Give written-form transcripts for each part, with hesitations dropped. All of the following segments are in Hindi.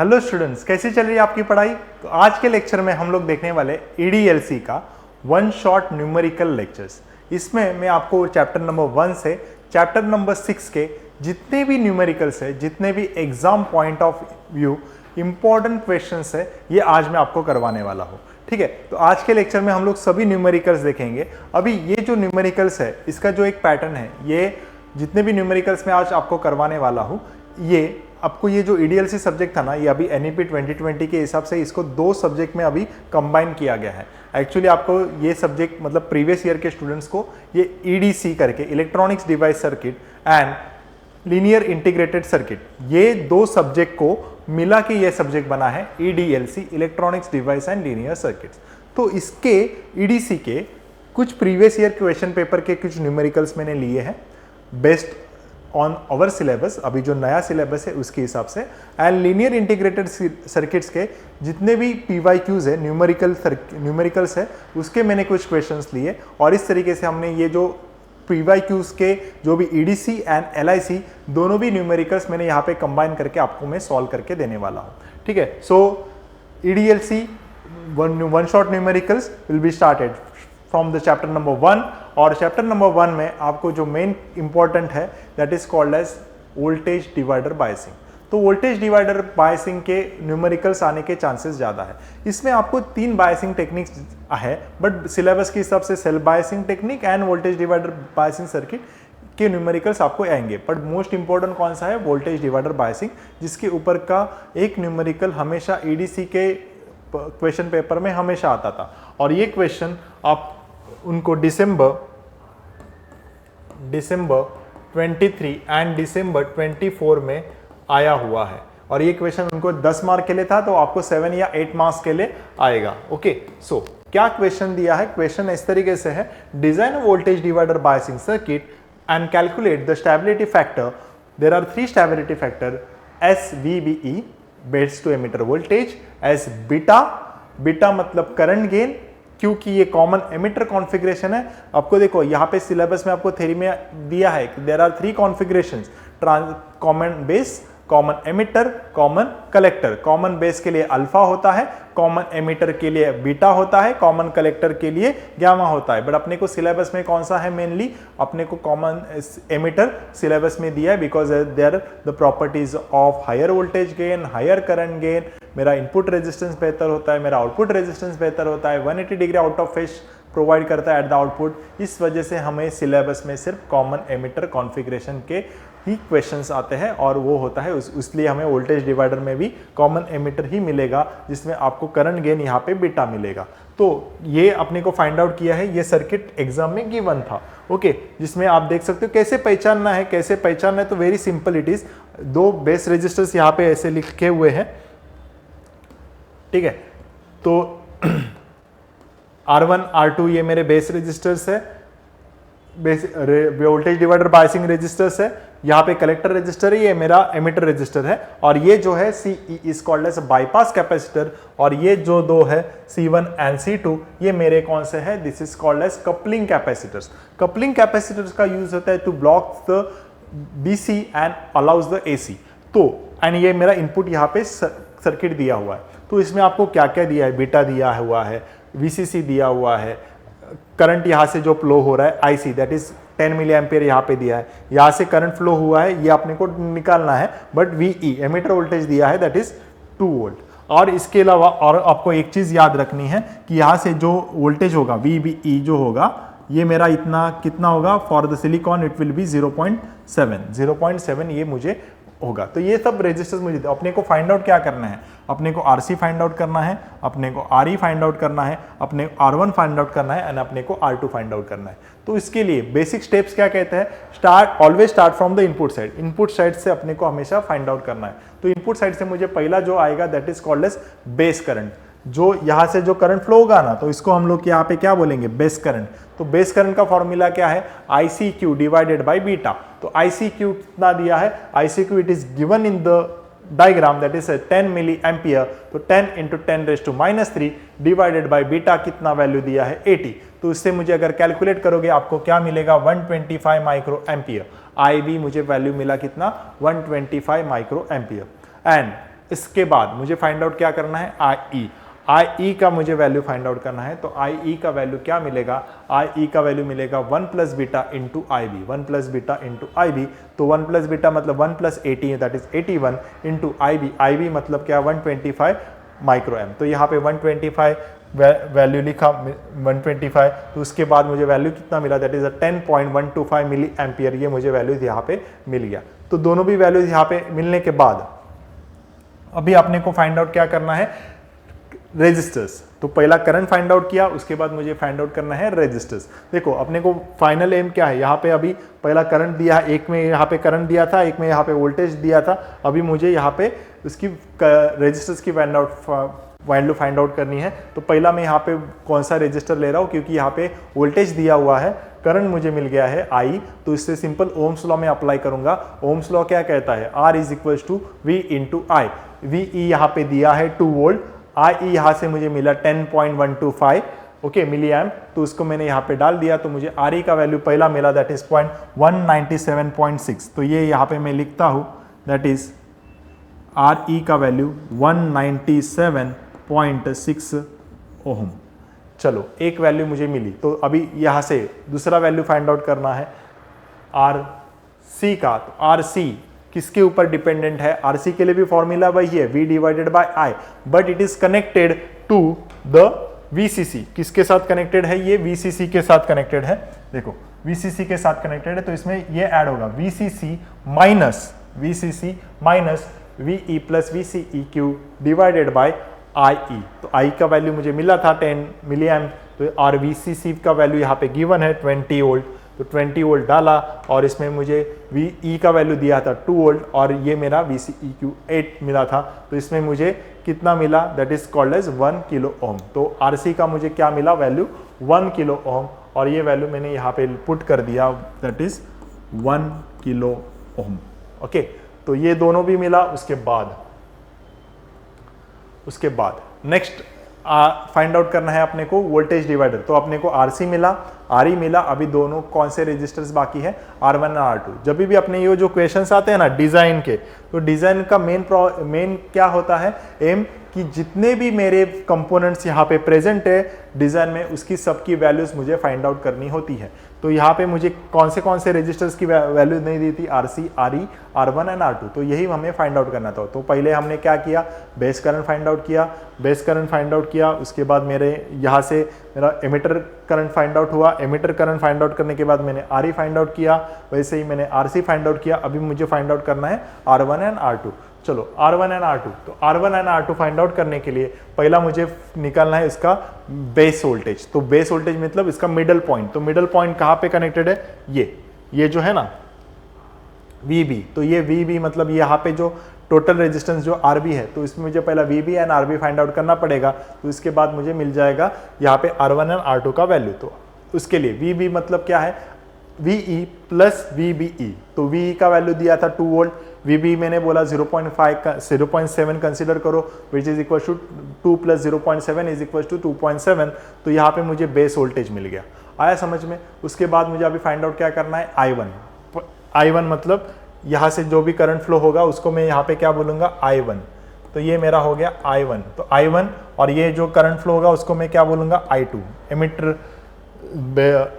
हेलो स्टूडेंट्स, कैसी चल रही है आपकी पढ़ाई। तो आज के लेक्चर में हम लोग देखने वाले EDLC का वन शॉट न्यूमेरिकल लेक्चर्स। इसमें मैं आपको चैप्टर नंबर 1 से चैप्टर नंबर 6 के जितने भी न्यूमेरिकल्स है, जितने भी exam point of view important questions है, ये आज मैं आपको करवाने वाला हूँ। ठीक है, तो आज के लेक्चर में हम लोग सभी न्यूमेरिकल्स देखेंगे। अभी ये जो न्यूमेरिकल्स है, इसका जो एक पैटर्न है, ये जितने भी न्यूमेरिकल्स मैं आज आपको करवाने वाला हूँ, ये आपको ये जो EDLC सब्जेक्ट था ना, ये अभी NEP 2020 के हिसाब से इसको 2 सब्जेक्ट में अभी कंबाइन किया गया है। एक्चुअली आपको ये सब्जेक्ट मतलब प्रीवियस ईयर के स्टूडेंट्स को ये EDC करके electronics device circuit and linear integrated circuit, ये 2 सब्जेक्ट को मिला के ये सब्जेक्ट बना है EDLC, electronics device and linear circuits. तो इसके EDC के कुछ प्रीवियस ईयर क्वेश्चन पेपर के कुछ न्यूमेरिकल्स मैंने लिए हैं बेस्ड ऑन आवर सिलेबस, अभी जो नया सिलेबस है उसके हिसाब से, एंड लीनियर इंटीग्रेटेड सर्किट्स के जितने भी PYQs है, न्यूमेरिकल्स है, उसके मैंने कुछ क्वेश्चंस लिए। और इस तरीके से हमने ये जो PYQs के जो भी EDC एंड LIC दोनों भी न्यूमेरिकल्स मैंने यहाँ पे कंबाइन करके आपको मैं सॉल्व करके देने वाला हूँ। ठीक है, so EDLC one shot numericals will be started from the chapter number 1। और चैप्टर नंबर 1 में आपको जो मेन इंपॉर्टेंट है that is called as voltage divider biasing. तो वोल्टेज डिवाइडर बायसिंग के न्यूमेरिकल्स आने के चांसेस ज़्यादा है। इसमें आपको 3 बायसिंग टेक्निक्स है, बट सिलेबस के हिसाब से self biasing technique and voltage divider biasing circuit के न्यूमेरिकल्स आपको आएंगे। बट मोस्ट इंपॉर्टेंट कौन सा है? वोल्टेज डिवाइडर बायसिंग, जिसके ऊपर का एक न्यूमेरिकल हमेशा EDC के क्वेश्चन पेपर में हमेशा आता था। और ये क्वेश्चन आप उनको दिसंबर 23 एंड दिसंबर 24 में आया हुआ है। और ये क्वेश्चन उनको 10 मार्क के लिए था, तो आपको 7 या 8 मार्क्स के लिए आएगा। ओके, सो क्या क्वेश्चन दिया है? क्वेश्चन इस तरीके से है, design voltage divider biasing circuit and calculate the stability factor. There are 3 stability factor SVBE, base to emitter voltage, S beta मतलब करंट गेन, क्योंकि ये कॉमन एमिटर कॉन्फ़िगरेशन है। आपको देखो यहाँ पे सिलेबस में आपको थ्योरी में दिया है कि there are 3 configurations, common base, common emitter, common collector. Common base के लिए अल्फा होता है, कॉमन एमिटर के लिए बीटा होता है, कॉमन कलेक्टर के लिए गामा होता है। बट अपने को सिलेबस में कौन सा है? मेनली अपने को कॉमन एमिटर सिलेबस में दिया है, because there the properties of higher voltage gain, higher current gain, मेरा इनपुट रेजिस्टेंस बेहतर होता है, मेरा आउटपुट रेजिस्टेंस बेहतर होता है, 180 degree out of phase provide करता है एट द आउटपुट। इस वजह से हमें सिलेबस में सिर्फ कॉमन एमिटर कॉन्फ़िगरेशन के ही क्वेश्चंस आते हैं, और वो होता है इसलिए हमें वोल्टेज डिवाइडर में भी कॉमन एमिटर ही मिलेगा, जिसमें आपको करंट गेन यहाँ पे बीटा मिलेगा। तो ये अपने को फाइंड आउट किया है, ये सर्किट एग्जाम में गिवन था। ओके, जिसमें आप देख सकते हो कैसे पहचानना है, कैसे पहचानना है। तो very simple it is, 2 base resistors यहाँ पे ऐसे लिखे हुए हैं। ठीक है, तो R1 R2 ये मेरे बेस रेजिस्टर्स है, वोल्टेज डिवाइडर बायसिंग रेजिस्टर्स है। यहाँ पे कलेक्टर रेजिस्टर है, ये मेरा एमिटर रेजिस्टर है। और ये जो है CE is called as bypass capacitor. और ये जो 2 है C1 एंड C2, ये मेरे कौन से है? This is called as coupling capacitors. Coupling capacitors का यूज होता है to block the DC and allows the AC। तो एंड ये मेरा इनपुट यहाँ पे सर्किट दिया हुआ है। तो इसमें आपको क्या क्या दिया है? बीटा दिया हुआ है, VCC दिया हुआ है, करंट यहाँ से जो फ्लो हो रहा है IC that is 10 milli ampere यहाँ पे दिया है, यहाँ से करंट फ्लो हुआ है, ये अपने को निकालना है। बट VE एमिटर वोल्टेज दिया है दैट इज 2 वोल्ट। और इसके अलावा और आपको एक चीज याद रखनी है कि यहाँ से जो वोल्टेज होगा VBE जो होगा, ये मेरा इतना कितना होगा? For the silicon it will be 0.7 ये मुझे होगा। तो ये सब रेजिस्टर्स मुझे अपने को फाइंड आउट क्या करना है? अपने को RC फाइंड आउट करना है, अपने को RE फाइंड आउट करना है, अपने को R1 फाइंड आउट करना है एंड अपने को R2 फाइंड आउट करना है। तो इसके लिए बेसिक स्टेप्स क्या कहते हैं? Always start from the input side. Input side से अपने को हमेशा फाइंड आउट करना है। तो इनपुट साइड से मुझे पहला जो आएगा that is called as base current. जो यहाँ से जो करंट फ्लो होगा ना, तो इसको हम लोग यहाँ पे क्या बोलेंगे? Base current. तो बेस करंट का फॉर्मूला क्या है? ICQ divided by beta. तो ICQ कितना दिया है? ICQ it is given in the diagram that is 10 milli ampere. तो 10 × 10⁻³ डिवाइडेड बाई बीटा कितना वैल्यू दिया है? 80। तो इससे मुझे अगर कैलकुलेट करोगे आपको क्या मिलेगा? 125 माइक्रो एम्पियर। IB मुझे वैल्यू मिला कितना? 125 माइक्रो एम्पियर। एंड इसके बाद मुझे फाइंड आउट क्या करना है, आई का मुझे वैल्यू फाइंड आउट करना है। तो आई का वैल्यू क्या मिलेगा, आई का वैल्यू मिलेगा 1 plus beta into I B, 1 plus beta into I B. तो 1 प्लस बीटा मतलब 1 प्लस 80 दैट इज 81 इंटू आई बी मतलब क्या 125 माइक्रो एम। तो यहाँ पे 125 वैल्यू लिखा 125, तो उसके बाद मुझे वैल्यू कितना मिला, दैट इज 10.125 मिली एम्पियर, ये मुझे वैल्यूज यहाँ पे मिल गया। तो दोनों भी वैल्यूज यहाँ पे मिलने के बाद अभी आपने को फाइंड आउट क्या करना है, रेजिस्टर्स। तो पहला करंट फाइंड आउट किया, उसके बाद मुझे फाइंड आउट करना है रेजिस्टर्स। देखो अपने को फाइनल एम क्या है, यहाँ पे अभी पहला करंट दिया है, एक में यहाँ पे करंट दिया था, एक में यहाँ पे वोल्टेज दिया था। अभी मुझे यहाँ पे उसकी रेजिस्टर्स की वैल्यू फाइंड आउट करनी है। तो पहला मैं यहाँ पे कौन सा रेजिस्टर ले रहा हूँ, क्योंकि यहाँ पे वोल्टेज दिया हुआ है, करंट मुझे मिल गया है आई, तो इससे सिंपल ओम्स लॉ में अप्लाई करूंगा। ओम्स लॉ क्या कहता है, R is equal to V into I. V E यहाँ पे दिया है 2 वोल्ट, आई यहाँ से मुझे मिला 10.125 ओके मिली एम्प, तो उसको मैंने यहाँ पे डाल दिया। तो मुझे आर ई का वैल्यू पहला मिला दैट इज 197.6। तो ये यहाँ पे मैं लिखता हूँ दैट इज आर ई का वैल्यू 197.6 ओम। चलो एक वैल्यू मुझे मिली, तो अभी यहाँ से दूसरा वैल्यू फाइंड आउट करना है आर सी का। तो आर सी किसके ऊपर डिपेंडेंट है, आर सी के लिए भी फॉर्मूला वही है V divided by I, but it is connected to the VCC। किसके साथ कनेक्टेड है, ये VCC के साथ कनेक्टेड है। देखो VCC के साथ कनेक्टेड है, तो इसमें ये ऐड होगा VCC minus VE plus VCEQ divided by IE। तो I का वैल्यू मुझे मिला था 10 मिली एम्प, तो और VCC का वैल्यू यहाँ पे गिवन है 20 वोल्ट। तो 20 वोल्ट डाला और इसमें मुझे VE का वैल्यू दिया था 2 वोल्ट और ये मेरा VCEQ 8 मिला था। तो इसमें मुझे कितना मिला, that is called as 1 kilo ohm. तो RC का मुझे क्या मिला, वैल्यू 1 किलो ओम, और ये वैल्यू मैंने यहाँ पे पुट कर दिया that is 1 kilo Om. Okay, तो ये दोनों भी मिला। उसके बाद नेक्स्ट फाइंड आउट करना है अपने को वोल्टेज डिवाइडर। तो अपने को RC मिला, RE मिला। अभी दोनों कौन से रेजिस्टर्स बाकी है, R1 और R2। जब भी अपने ये जो क्वेश्चंस आते हैं ना डिजाइन के, तो डिजाइन का मेन क्या होता है, एम कि जितने भी मेरे कंपोनेंट्स यहाँ पे प्रेजेंट है डिजाइन में, उसकी सबकी वैल्यूज मुझे फाइंड आउट करनी होती है। तो यहाँ पे मुझे कौन से रेजिस्टर्स की वैल्यू नहीं दी थी, RC, RE, R1 and R2। तो यही हमें फाइंड आउट करना था। तो पहले हमने क्या किया, बेस करंट फाइंड आउट किया। उसके बाद मेरे यहाँ से मेरा एमिटर करंट फाइंड आउट हुआ। एमिटर करंट फाइंड आउट करने के बाद मैंने RE फाइंड आउट किया, वैसे ही मैंने RC फाइंड आउट किया। अभी मुझे फाइंड आउट करना है R1 एंड R2। चलो R1 एंड R2। तो R1 and R2 find out करने के लिए पहला मुझे निकालना है इसका बेस वोल्टेज। तो बेस वोल्टेज मतलब इसका मिडल पॉइंट। तो मिडल पॉइंट कहाँ पे कनेक्टेड है, ये जो है ना VB। तो ये VB मतलब यहाँ पे जो टोटल रेजिस्टेंस जो RB है, तो इसमें मुझे पहला VB and RB find out करना पड़ेगा। तो इसके बाद मुझे मिल जाएगा यहाँ पे R1 एंड R2 का वैल्यू। तो उसके लिए VB मतलब क्या है, VE प्लस VBE। तो VE का वैल्यू दिया था 2 वोल्ट, VB मैंने बोला 0.7 कंसिडर करो, which is equal to 2 plus 0.7 is equal to 2.7। तो यहाँ पे मुझे बेस वोल्टेज मिल गया। आया समझ में। उसके बाद मुझे अभी फाइंड आउट क्या करना है, I1 मतलब यहाँ से जो भी करंट फ्लो होगा उसको मैं यहाँ पे क्या बोलूँगा, I1। तो ये मेरा हो गया I1। तो I1 और ये जो करंट फ्लो होगा उसको मैं क्या बोलूँगा, I2, emitter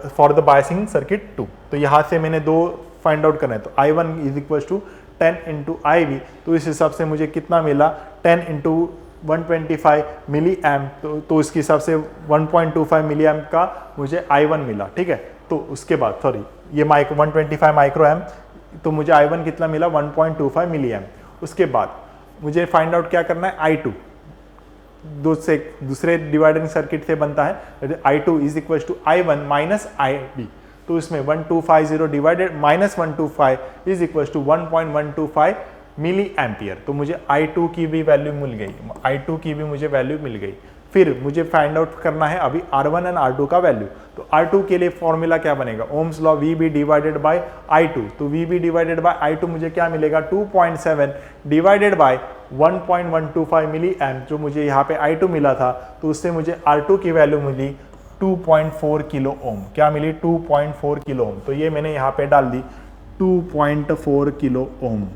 for the biasing circuit 2। तो यहाँ से मैंने दो फाइंड आउट करना है। तो I1 is equal to 10 into IB। तो इस हिसाब से मुझे कितना मिला, 10 इंटू 125 मिली एम्प। तो इसके हिसाब से 1.25 मिली एम्प का मुझे I1 मिला। ठीक है, तो उसके बाद सॉरी ये 125 माइक्रो एम्प, तो मुझे I1 कितना मिला, 1.25 मिली एम्प। उसके बाद मुझे फाइंड आउट क्या करना है, I2। दूसरे डिवाइडिंग सर्किट से बनता है I2 is equal to I1 minus IB। तो इसमें 1250 divided minus 125 is equal to 1.125 milli ampere. तो मुझे I2 की भी वैल्यू मिल गई, I2 की भी मुझे वैल्यू मिल गई। फिर मुझे फाइंड आउट करना है अभी R1 एंड R2 का वैल्यू। तो R2 के लिए फॉर्मूला क्या बनेगा, Ohm's law VB divided by I2। तो VB डिवाइडेड बाय I2 मुझे क्या मिलेगा, 2.7 डिवाइडेड बाय 1.125 मिली एम्प, जो मुझे यहाँ पे I2 मिला था। तो उससे मुझे R2 की वैल्यू मिली 2.4 किलो ओम। क्या मिली, 2.4 किलो ओम। तो ये मैंने यहाँ पे डाल दी 2.4 किलो ओम।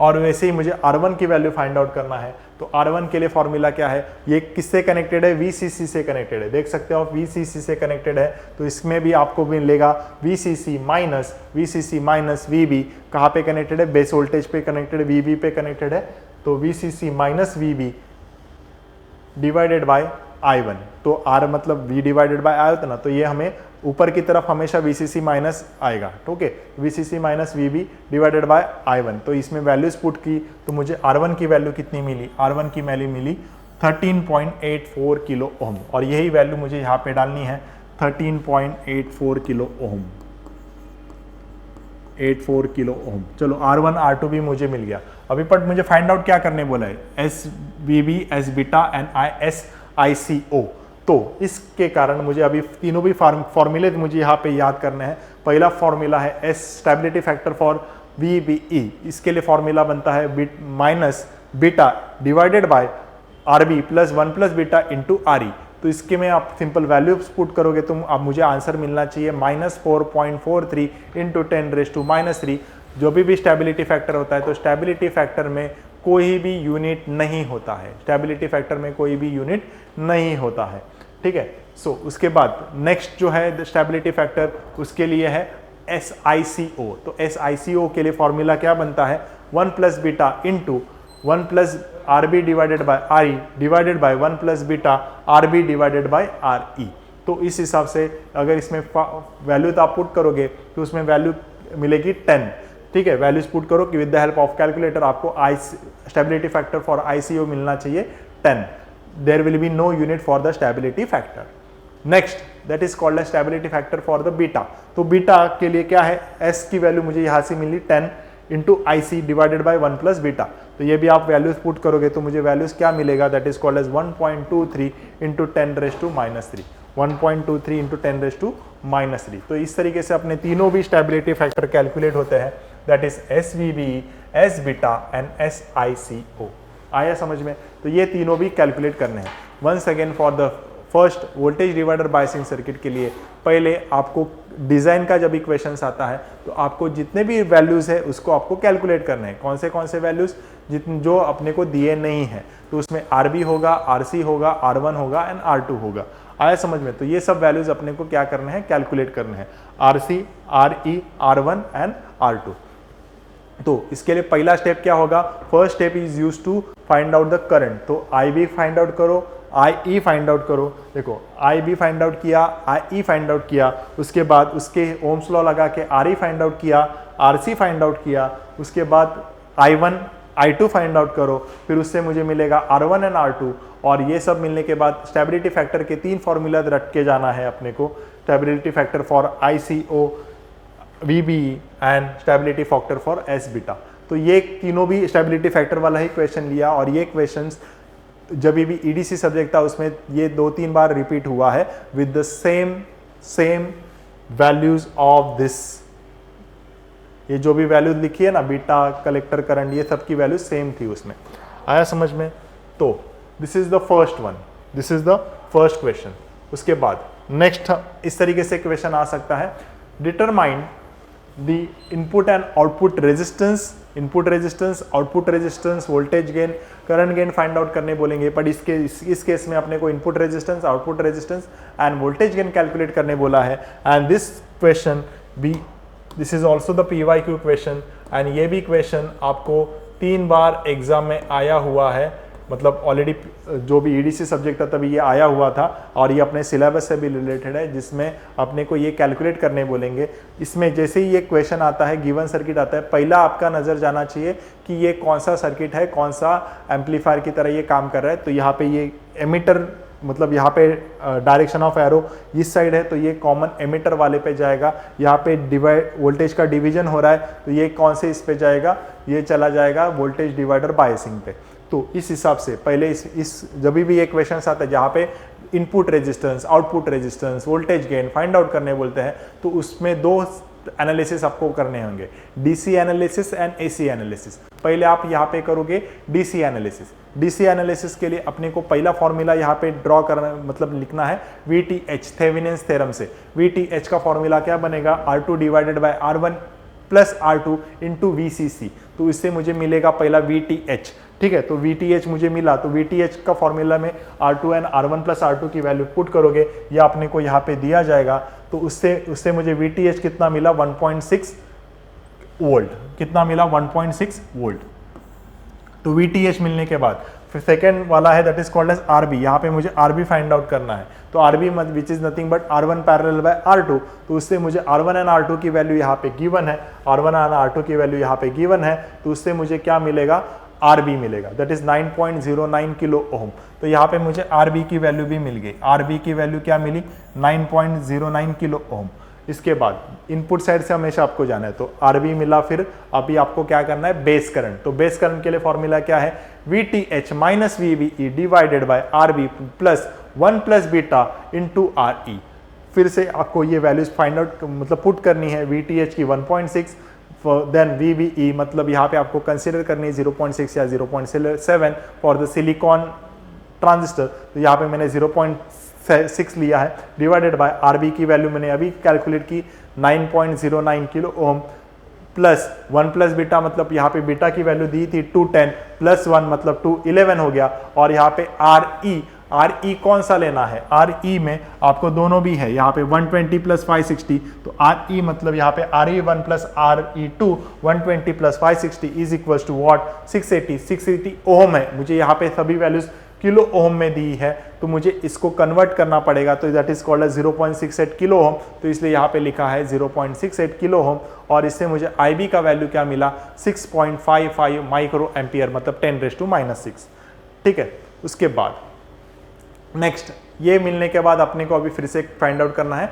और वैसे ही मुझे R1 की वैल्यू फाइंड आउट करना है। तो R1 के लिए फॉर्मूला क्या है, ये किससे कनेक्टेड है, VCC से कनेक्टेड है। देख सकते हो आप VCC से कनेक्टेड है, तो इसमें भी आपको मिलेगा VCC माइनस VB। कहाँ पे कनेक्टेड है, बेस वोल्टेज पे कनेक्टेड है, VB पे कनेक्टेड है। तो VCC minus VB divided by I1। तो R मतलब V डिवाइडेड बाय I होता ना, तो ये हमें ऊपर की तरफ हमेशा VCC माइनस आएगा, ठीक है। VCC minus VB divided by I1। तो इसमें वैल्यूज पुट की तो मुझे R1 की वैल्यू कितनी मिली, R1 की वैल्यू मिली 13.84 किलो ओम, और यही वैल्यू मुझे यहाँ पे डालनी है 13.84 किलो ओम, 84 किलो ओम। चलो R1 R2 भी मुझे मिल गया। अभी पर मुझे फाइंड आउट क्या करने बोला है, SVB S beta and SICO। तो इसके कारण मुझे अभी तीनों भी फॉर्मूले मुझे यहाँ पे याद करने हैं। पहला फॉर्मूला है S stability factor for VBE, इसके लिए फॉर्मूला बनता है minus beta divided by RB plus 1 plus beta into RE। तो इसके में आप सिंपल वैल्यूज पुट करोगे तो अब मुझे आंसर मिलना चाहिए -4.43 इंटू 10⁻³ जो भी स्टेबिलिटी फैक्टर होता है। तो स्टेबिलिटी फैक्टर में कोई भी यूनिट नहीं होता है, स्टेबिलिटी फैक्टर में कोई भी यूनिट नहीं होता है, ठीक है। सो उसके बाद नेक्स्ट जो है स्टेबिलिटी फैक्टर, उसके लिए है SICO। तो SICO के लिए फॉर्मूला क्या बनता है, 1 plus beta into 1 plus RB divided by RE divided by 1 plus beta RB divided by RE। तो इस हिसाब से अगर इसमें वैल्यू तो आप पुट करोगे तो उसमें वैल्यू मिलेगी 10, ठीक है। वैल्यूज पुट करो कि with the help of calculator आपको स्टेबिलिटी फैक्टर फॉर ICO मिलना चाहिए 10। There will be no unit for the stability factor. Next that is called stability factor for the beta. तो बीटा के लिए क्या है, S की वैल्यू मुझे यहाँ से मिली 10 into IC divided by 1 plus beta. तो ये भी आप वैल्यूज पुट करोगे तो मुझे वैल्यूज क्या मिलेगा, that is called as 1.23 into 10⁻³ 1.23 into 10⁻³ तो इस तरीके से अपने तीनों भी स्टेबिलिटी फैक्टर कैलकुलेट होते हैं, that is SVB, S beta and SICO। आया समझ में। तो ये तीनों भी कैलकुलेट करने हैं। Once again for the first voltage divider biasing circuit के लिए पहले आपको डिजाइन का जब इक्वेशंस आता है तो आपको जितने भी वैल्यूज है उसको आपको कैलकुलेट करने हैं। कौन से वैल्यूज जो अपने को दिए नहीं है, तो उसमें RB होगा, RC होगा, R1 होगा एंड R2 होगा। आया समझ में। तो ये सब वैल्यूज अपने को क्या करने हैं, कैलकुलेट करने हैं, RC, RE, R1 and R2। तो इसके लिए पहला स्टेप क्या होगा, first step is use to find out the current. तो IB फाइंड आउट करो, IE फाइंड आउट करो। देखो IB फाइंड आउट किया, IE फाइंड आउट किया, उसके बाद उसके ओम्स लॉ लगा के RE फाइंड आउट किया, RC फाइंड आउट किया, उसके बाद I1 I2 फाइंड आउट करो, फिर उससे मुझे मिलेगा R1 एंड R2। और ये सब मिलने के बाद स्टेबिलिटी फैक्टर के 3 फॉर्मूला रट के जाना है अपने को, stability factor for ICO, VBE and stability factor for S beta. तो ये तीनों भी स्टेबिलिटी फैक्टर वाला ही क्वेश्चन लिया, और ये क्वेश्चंस जब भी EDC सब्जेक्ट था उसमें ये 2-3 बार रिपीट हुआ है with the same values of this. ये जो भी वैल्यू लिखी है ना, बीटा, कलेक्टर करंट, ये सब की वैल्यू सेम थी उसमें। आया समझ में। तो this is the first one, this is the first question. उसके बाद नेक्स्ट इस तरीके से क्वेश्चन आ सकता है, determine the input and output resistance, input resistance, output resistance, voltage gain, current gain find out करने बोलेंगे। बट इस केस में अपने को input resistance, output resistance and voltage gain calculate करने बोला है। And this question B, this is also the PYQ question, and ये भी क्वेश्चन आपको 3 बार एग्जाम में आया हुआ है। मतलब ऑलरेडी जो भी EDC सब्जेक्ट था तभी ये आया हुआ था, और ये अपने सिलेबस से भी रिलेटेड है, जिसमें अपने को ये कैलकुलेट करने बोलेंगे। इसमें जैसे ही ये क्वेश्चन आता है, गिवन सर्किट आता है, पहला आपका नज़र जाना चाहिए कि ये कौन सा सर्किट है, कौन सा एम्पलीफायर की तरह ये काम कर रहा है। तो यहाँ पे ये एमिटर, मतलब यहाँ पे डायरेक्शन ऑफ एरो इस साइड है, तो ये कॉमन एमिटर वाले पे जाएगा। यहाँ पे डिवाइड वोल्टेज का डिवीजन हो रहा है, तो ये कौन से इस पे जाएगा, ये चला जाएगा वोल्टेज डिवाइडर बायसिंग पे। तो इस हिसाब से पहले इस जब भी ये क्वेश्चन आता है जहाँ पे input resistance, output resistance, voltage gain find out करने बोलते हैं, तो उसमें 2 एनालिसिस आपको करने होंगे, DC analysis and AC analysis. पहले आप यहाँ पे करोगे DC एनालिसिस। DC एनालिसिस के लिए अपने को पहला फॉर्मूला यहाँ पे ड्रॉ करना, मतलब लिखना है VTH, थेवेनिन्स थ्योरम से। VTH का फॉर्मूला क्या बनेगा, R2 divided by R1 plus R2 into VCC, तो इससे मुझे मिलेगा पहला VTH, ठीक है। तो VTH मुझे मिला, तो VTH का फॉर्मूला में R2 and R1 plus R2 की वैल्यू पुट करोगे, या अपने को यहाँ पे दिया जाएगा, तो उससे मुझे VTH कितना मिला 1.6 वोल्ट, कितना मिला 1.6 वोल्ट। तो VTH मिलने के बाद फिर सेकेंड वाला है that is called as RB, यहाँ पे मुझे RB फाइंड आउट करना है। तो RB which is nothing but R1 parallel by R2, तो उससे मुझे R1 एंड R2 की वैल्यू यहाँ पे गिवन है, R1 एंड R2 की वैल्यू यहाँ पे गिवन है, तो उससे मुझे क्या मिलेगा RB मिलेगा, दैट इज 9.09 किलो ओम। तो यहाँ पे मुझे RB की वैल्यू भी मिल गई, RB की वैल्यू क्या मिली 9.09 किलो ओम। इसके बाद इनपुट साइड से हमेशा आपको जाना है, तो RB मिला, फिर अभी आपको क्या करना है बेस करंट। तो बेस करंट के लिए फॉर्मूला क्या है VTH minus VBE divided by RB plus 1 plus beta into RE। फिर से आपको ये वैल्यूज फाइंड आउट मतलब पुट करनी है, VTH की 1.6, देन VBE मतलब यहाँ पे आपको कंसिडर करनी है 0.6 या 0.7 फॉर द सिलिकॉन ट्रांजिस्टर, तो यहाँ पे मैंने 0.6 लिया है, डिवाइडेड बाय RB की वैल्यू मैंने अभी कैलकुलेट की 9.09 kilo ohm, plus 1 plus beta मतलब यहाँ पे बीटा की वैल्यू दी थी 210 प्लस 1 मतलब 211 हो गया, और यहाँ पे RE कौन सा लेना है, RE में आपको दोनों भी है, यहाँ पे 120 प्लस 560, तो RE मतलब यहाँ पे RE1 plus RE2 120 plus 560 is equal to what 680 ohm है। मुझे यहाँ पे सभी वैल्यूज किलो ओम में दी है, तो मुझे इसको कन्वर्ट करना पड़ेगा, तो that is called 0.68 kilo ohm, तो इसलिए यहाँ पे लिखा है 0.68 किलो ओम, और इससे मुझे IB का वैल्यू क्या मिला 6.55 माइक्रो एम्पियर मतलब 10⁻⁻⁶, ठीक है। उसके बाद नेक्स्ट ये मिलने के बाद अपने को अभी फिर से फाइंड आउट करना है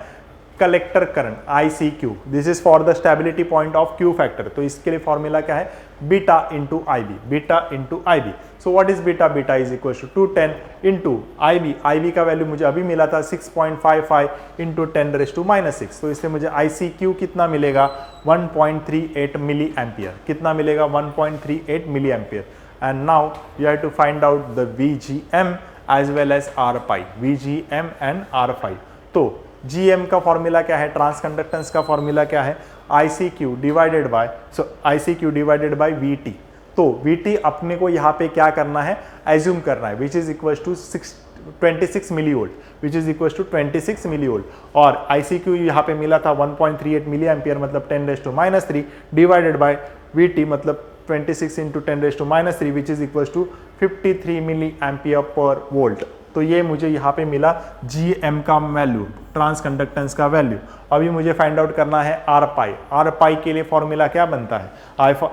collector current ICQ, this is for the stability point of Q factor. तो इसके लिए फॉर्मूला क्या है beta into IB। So what is beta, beta is equal to 210 into IB का वैल्यू मुझे अभी मिला था 6.55 इंटू 10⁻⁻⁶, तो इससे मुझे ICQ कितना मिलेगा 1.38 मिली एम्पियर, कितना मिलेगा 1.38 milli ampere. And now you have to find out the VGM as well as R pi, VGM and R phi. तो GM का फॉर्मूला क्या है, ट्रांस कंडक्टेंस का फॉर्मूला क्या है ICQ डिवाइडेड बाय VT। तो VT अपने को यहाँ पे क्या करना है एज्यूम करना है, which is equal to 26 milli volt, which is equal to 26 milli volt, और ICQ यहाँ पे मिला था 1.38 मिली एम्पियर मतलब 10⁻³ डिवाइडेड बाय VT मतलब 26 into 10⁻³ which is equal to 53 milli ampere per volt. तो ये मुझे यहाँ पे मिला GM का वैल्यू, ट्रांस कंडक्टेंस का वैल्यू। अभी मुझे फाइंड आउट करना है R पाई के लिए फॉर्मूला क्या बनता है,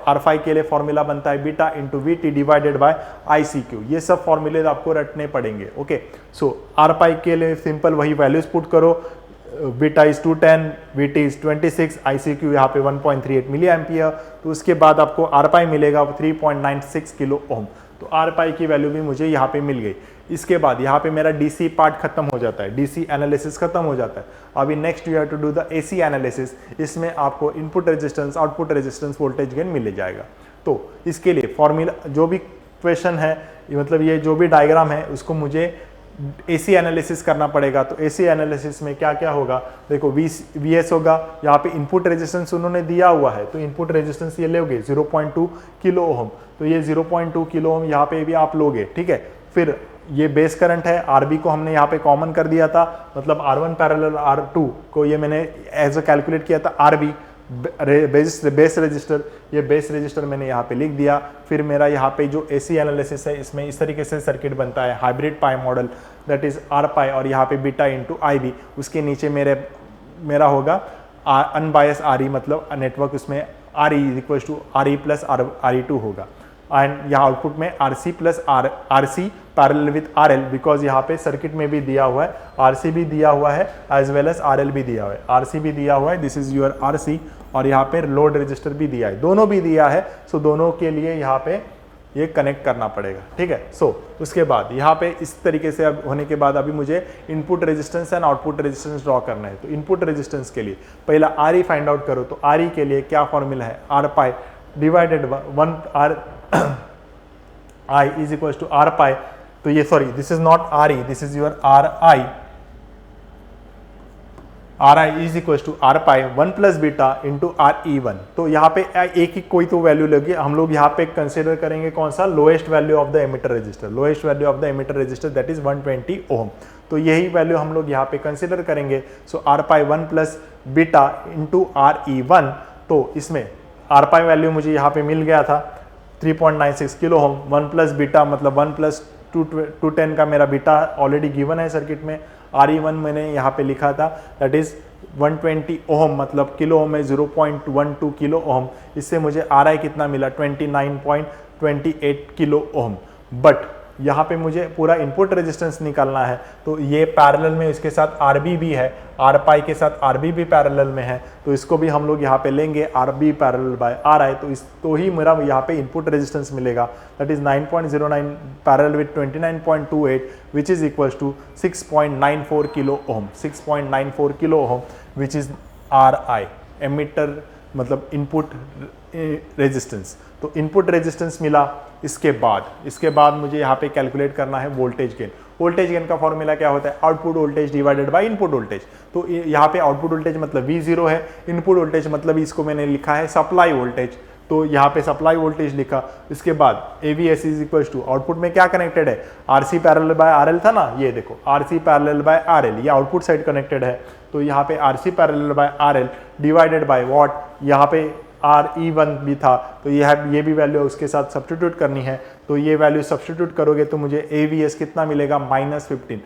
R फाई के लिए फॉर्मूला बनता है beta into VT divided by ICQ। ये सब फॉर्मूले आपको रटने पड़ेंगे, ओके। सो R पाई के लिए सिंपल वही वैल्यूज पुट करो, beta is 210, VT is 26, ICQ यहाँ पे 1.38 मिली एम्पियर, तो उसके बाद आपको R पाई मिलेगा 3.96 किलो ओम। तो R पाई की वैल्यू भी मुझे यहाँ पे मिल गई। इसके बाद यहाँ पे मेरा DC पार्ट खत्म हो जाता है, DC एनालिसिस खत्म हो जाता है। अभी next you have to do the AC analysis, इसमें आपको input resistance output resistance voltage gain मिल जाएगा। तो इसके लिए फॉर्मूला जो भी क्वेश्चन है मतलब ये जो भी डायग्राम है उसको मुझे AC एनालिसिस करना पड़ेगा। तो AC एनालिसिस में क्या क्या होगा, देखो VS होगा, यहाँ पे इनपुट रेजिस्टेंस उन्होंने दिया हुआ है, तो इनपुट रेजिस्टेंस ये लोगे 0.2 किलो ओम, तो ये 0.2 किलो ओम यहाँ पे भी आप लोगे, ठीक है। फिर ये बेस करंट है, RB को हमने यहाँ पे कॉमन कर दिया था, मतलब R1 पैरेलल R2 को ये मैंने एज अ कैलकुलेट किया था RB बेस रजिस्टर, ये बेस रजिस्टर मैंने यहाँ पे लिख दिया। फिर मेरा यहाँ पे जो AC एनालिसिस है इसमें इस तरीके से सर्किट बनता है, hybrid pi model, that is R पाई और यहाँ पे बीटा इंटू IB। उसके नीचे मेरा होगा अनबायस RE मतलब नेटवर्क, उसमें RE is equal to RE plus RE2 होगा, एंड यहाँ आउटपुट में RC plus RC parallel with RL, because यहाँ पे सर्किट में भी दिया हुआ है, RC भी दिया हुआ है एज वेल एज RL भी दिया हुआ है, RC भी दिया हुआ है, दिस इज योर RC, और यहाँ पे लोड रजिस्टर भी दिया है, दोनों भी दिया है। सो दोनों के लिए यहाँ पे ये कनेक्ट करना पड़ेगा, ठीक है। सो उसके बाद यहाँ पे इस तरीके से अब होने के बाद अभी मुझे input resistance and output resistance draw करना है। तो इनपुट रेजिस्टेंस के लिए पहला RE फाइंड आउट करो, तो RE के लिए क्या फॉर्मूला है, R pi divided 1 R I is equal to R pi. तो ये sorry this is not RE, this is your RI, R I is equal to R pi 1 plus beta into R E one. तो यहाँ पे एक ही कोई तो वैल्यू लगी, हम लोग यहाँ पे कंसिडर करेंगे कौन सा, lowest value of the emitter resistor, lowest value of the emitter resistor that is 120 ohm. तो यही वैल्यू हम लोग यहाँ पे कंसिडर करेंगे। So r pi 1 plus beta into R E one. तो इसमें आर पाई वैल्यू मुझे यहाँ पे मिल गया था 3.96 किलो ओम, 1 प्लस बीटा मतलब 1 प्लस 210 का मेरा बीटा ऑलरेडी गिवन है सर्किट में, आर ई वन मैंने यहाँ पे लिखा था दैट इज 120 ओम, मतलब किलो ओम में 0.12 किलो ओम। इससे मुझे आर आई कितना मिला 29.28 किलो ओम। बट यहाँ पे मुझे पूरा इनपुट रेजिस्टेंस निकालना है, तो ये पैरेलल में इसके साथ आरबी भी है, आर पाई के साथ आरबी भी पैरेलल में है, तो इसको भी हम लोग यहाँ पे लेंगे RB parallel by R I. तो ही मेरा यहाँ पे इनपुट रेजिस्टेंस मिलेगा that is 9.09 parallel with 29.28 which is equals to 6.94 kilo ohm, 6.94 kilo ohm which is R I emitter मतलब इनपुट रेजिस्टेंस। तो इनपुट रेजिस्टेंस मिला। इसके बाद मुझे यहाँ पे कैलकुलेट करना है वोल्टेज गेन। वोल्टेज गेन का फॉर्मूला क्या होता है, output voltage divided by input voltage. तो यहाँ पे आउटपुट वोल्टेज मतलब V0 है, इनपुट वोल्टेज मतलब इसको मैंने लिखा है सप्लाई वोल्टेज, तो यहाँ पे सप्लाई वोल्टेज लिखा। इसके बाद AVS is equal to output में क्या कनेक्टेड है, RC पैरेलल बाय RL था ना, ये देखो RC पैरेलल बाय RL, ये आउटपुट साइड कनेक्टेड है। तो यहाँ पे RC parallel by RL divided by what, यहाँ पे RE1 भी था, तो ये भी वैल्यू उसके साथ सब्स्टिट्यूट करनी है। तो ये वैल्यू सब्स्टिट्यूट करोगे तो मुझे AVS कितना मिलेगा -15।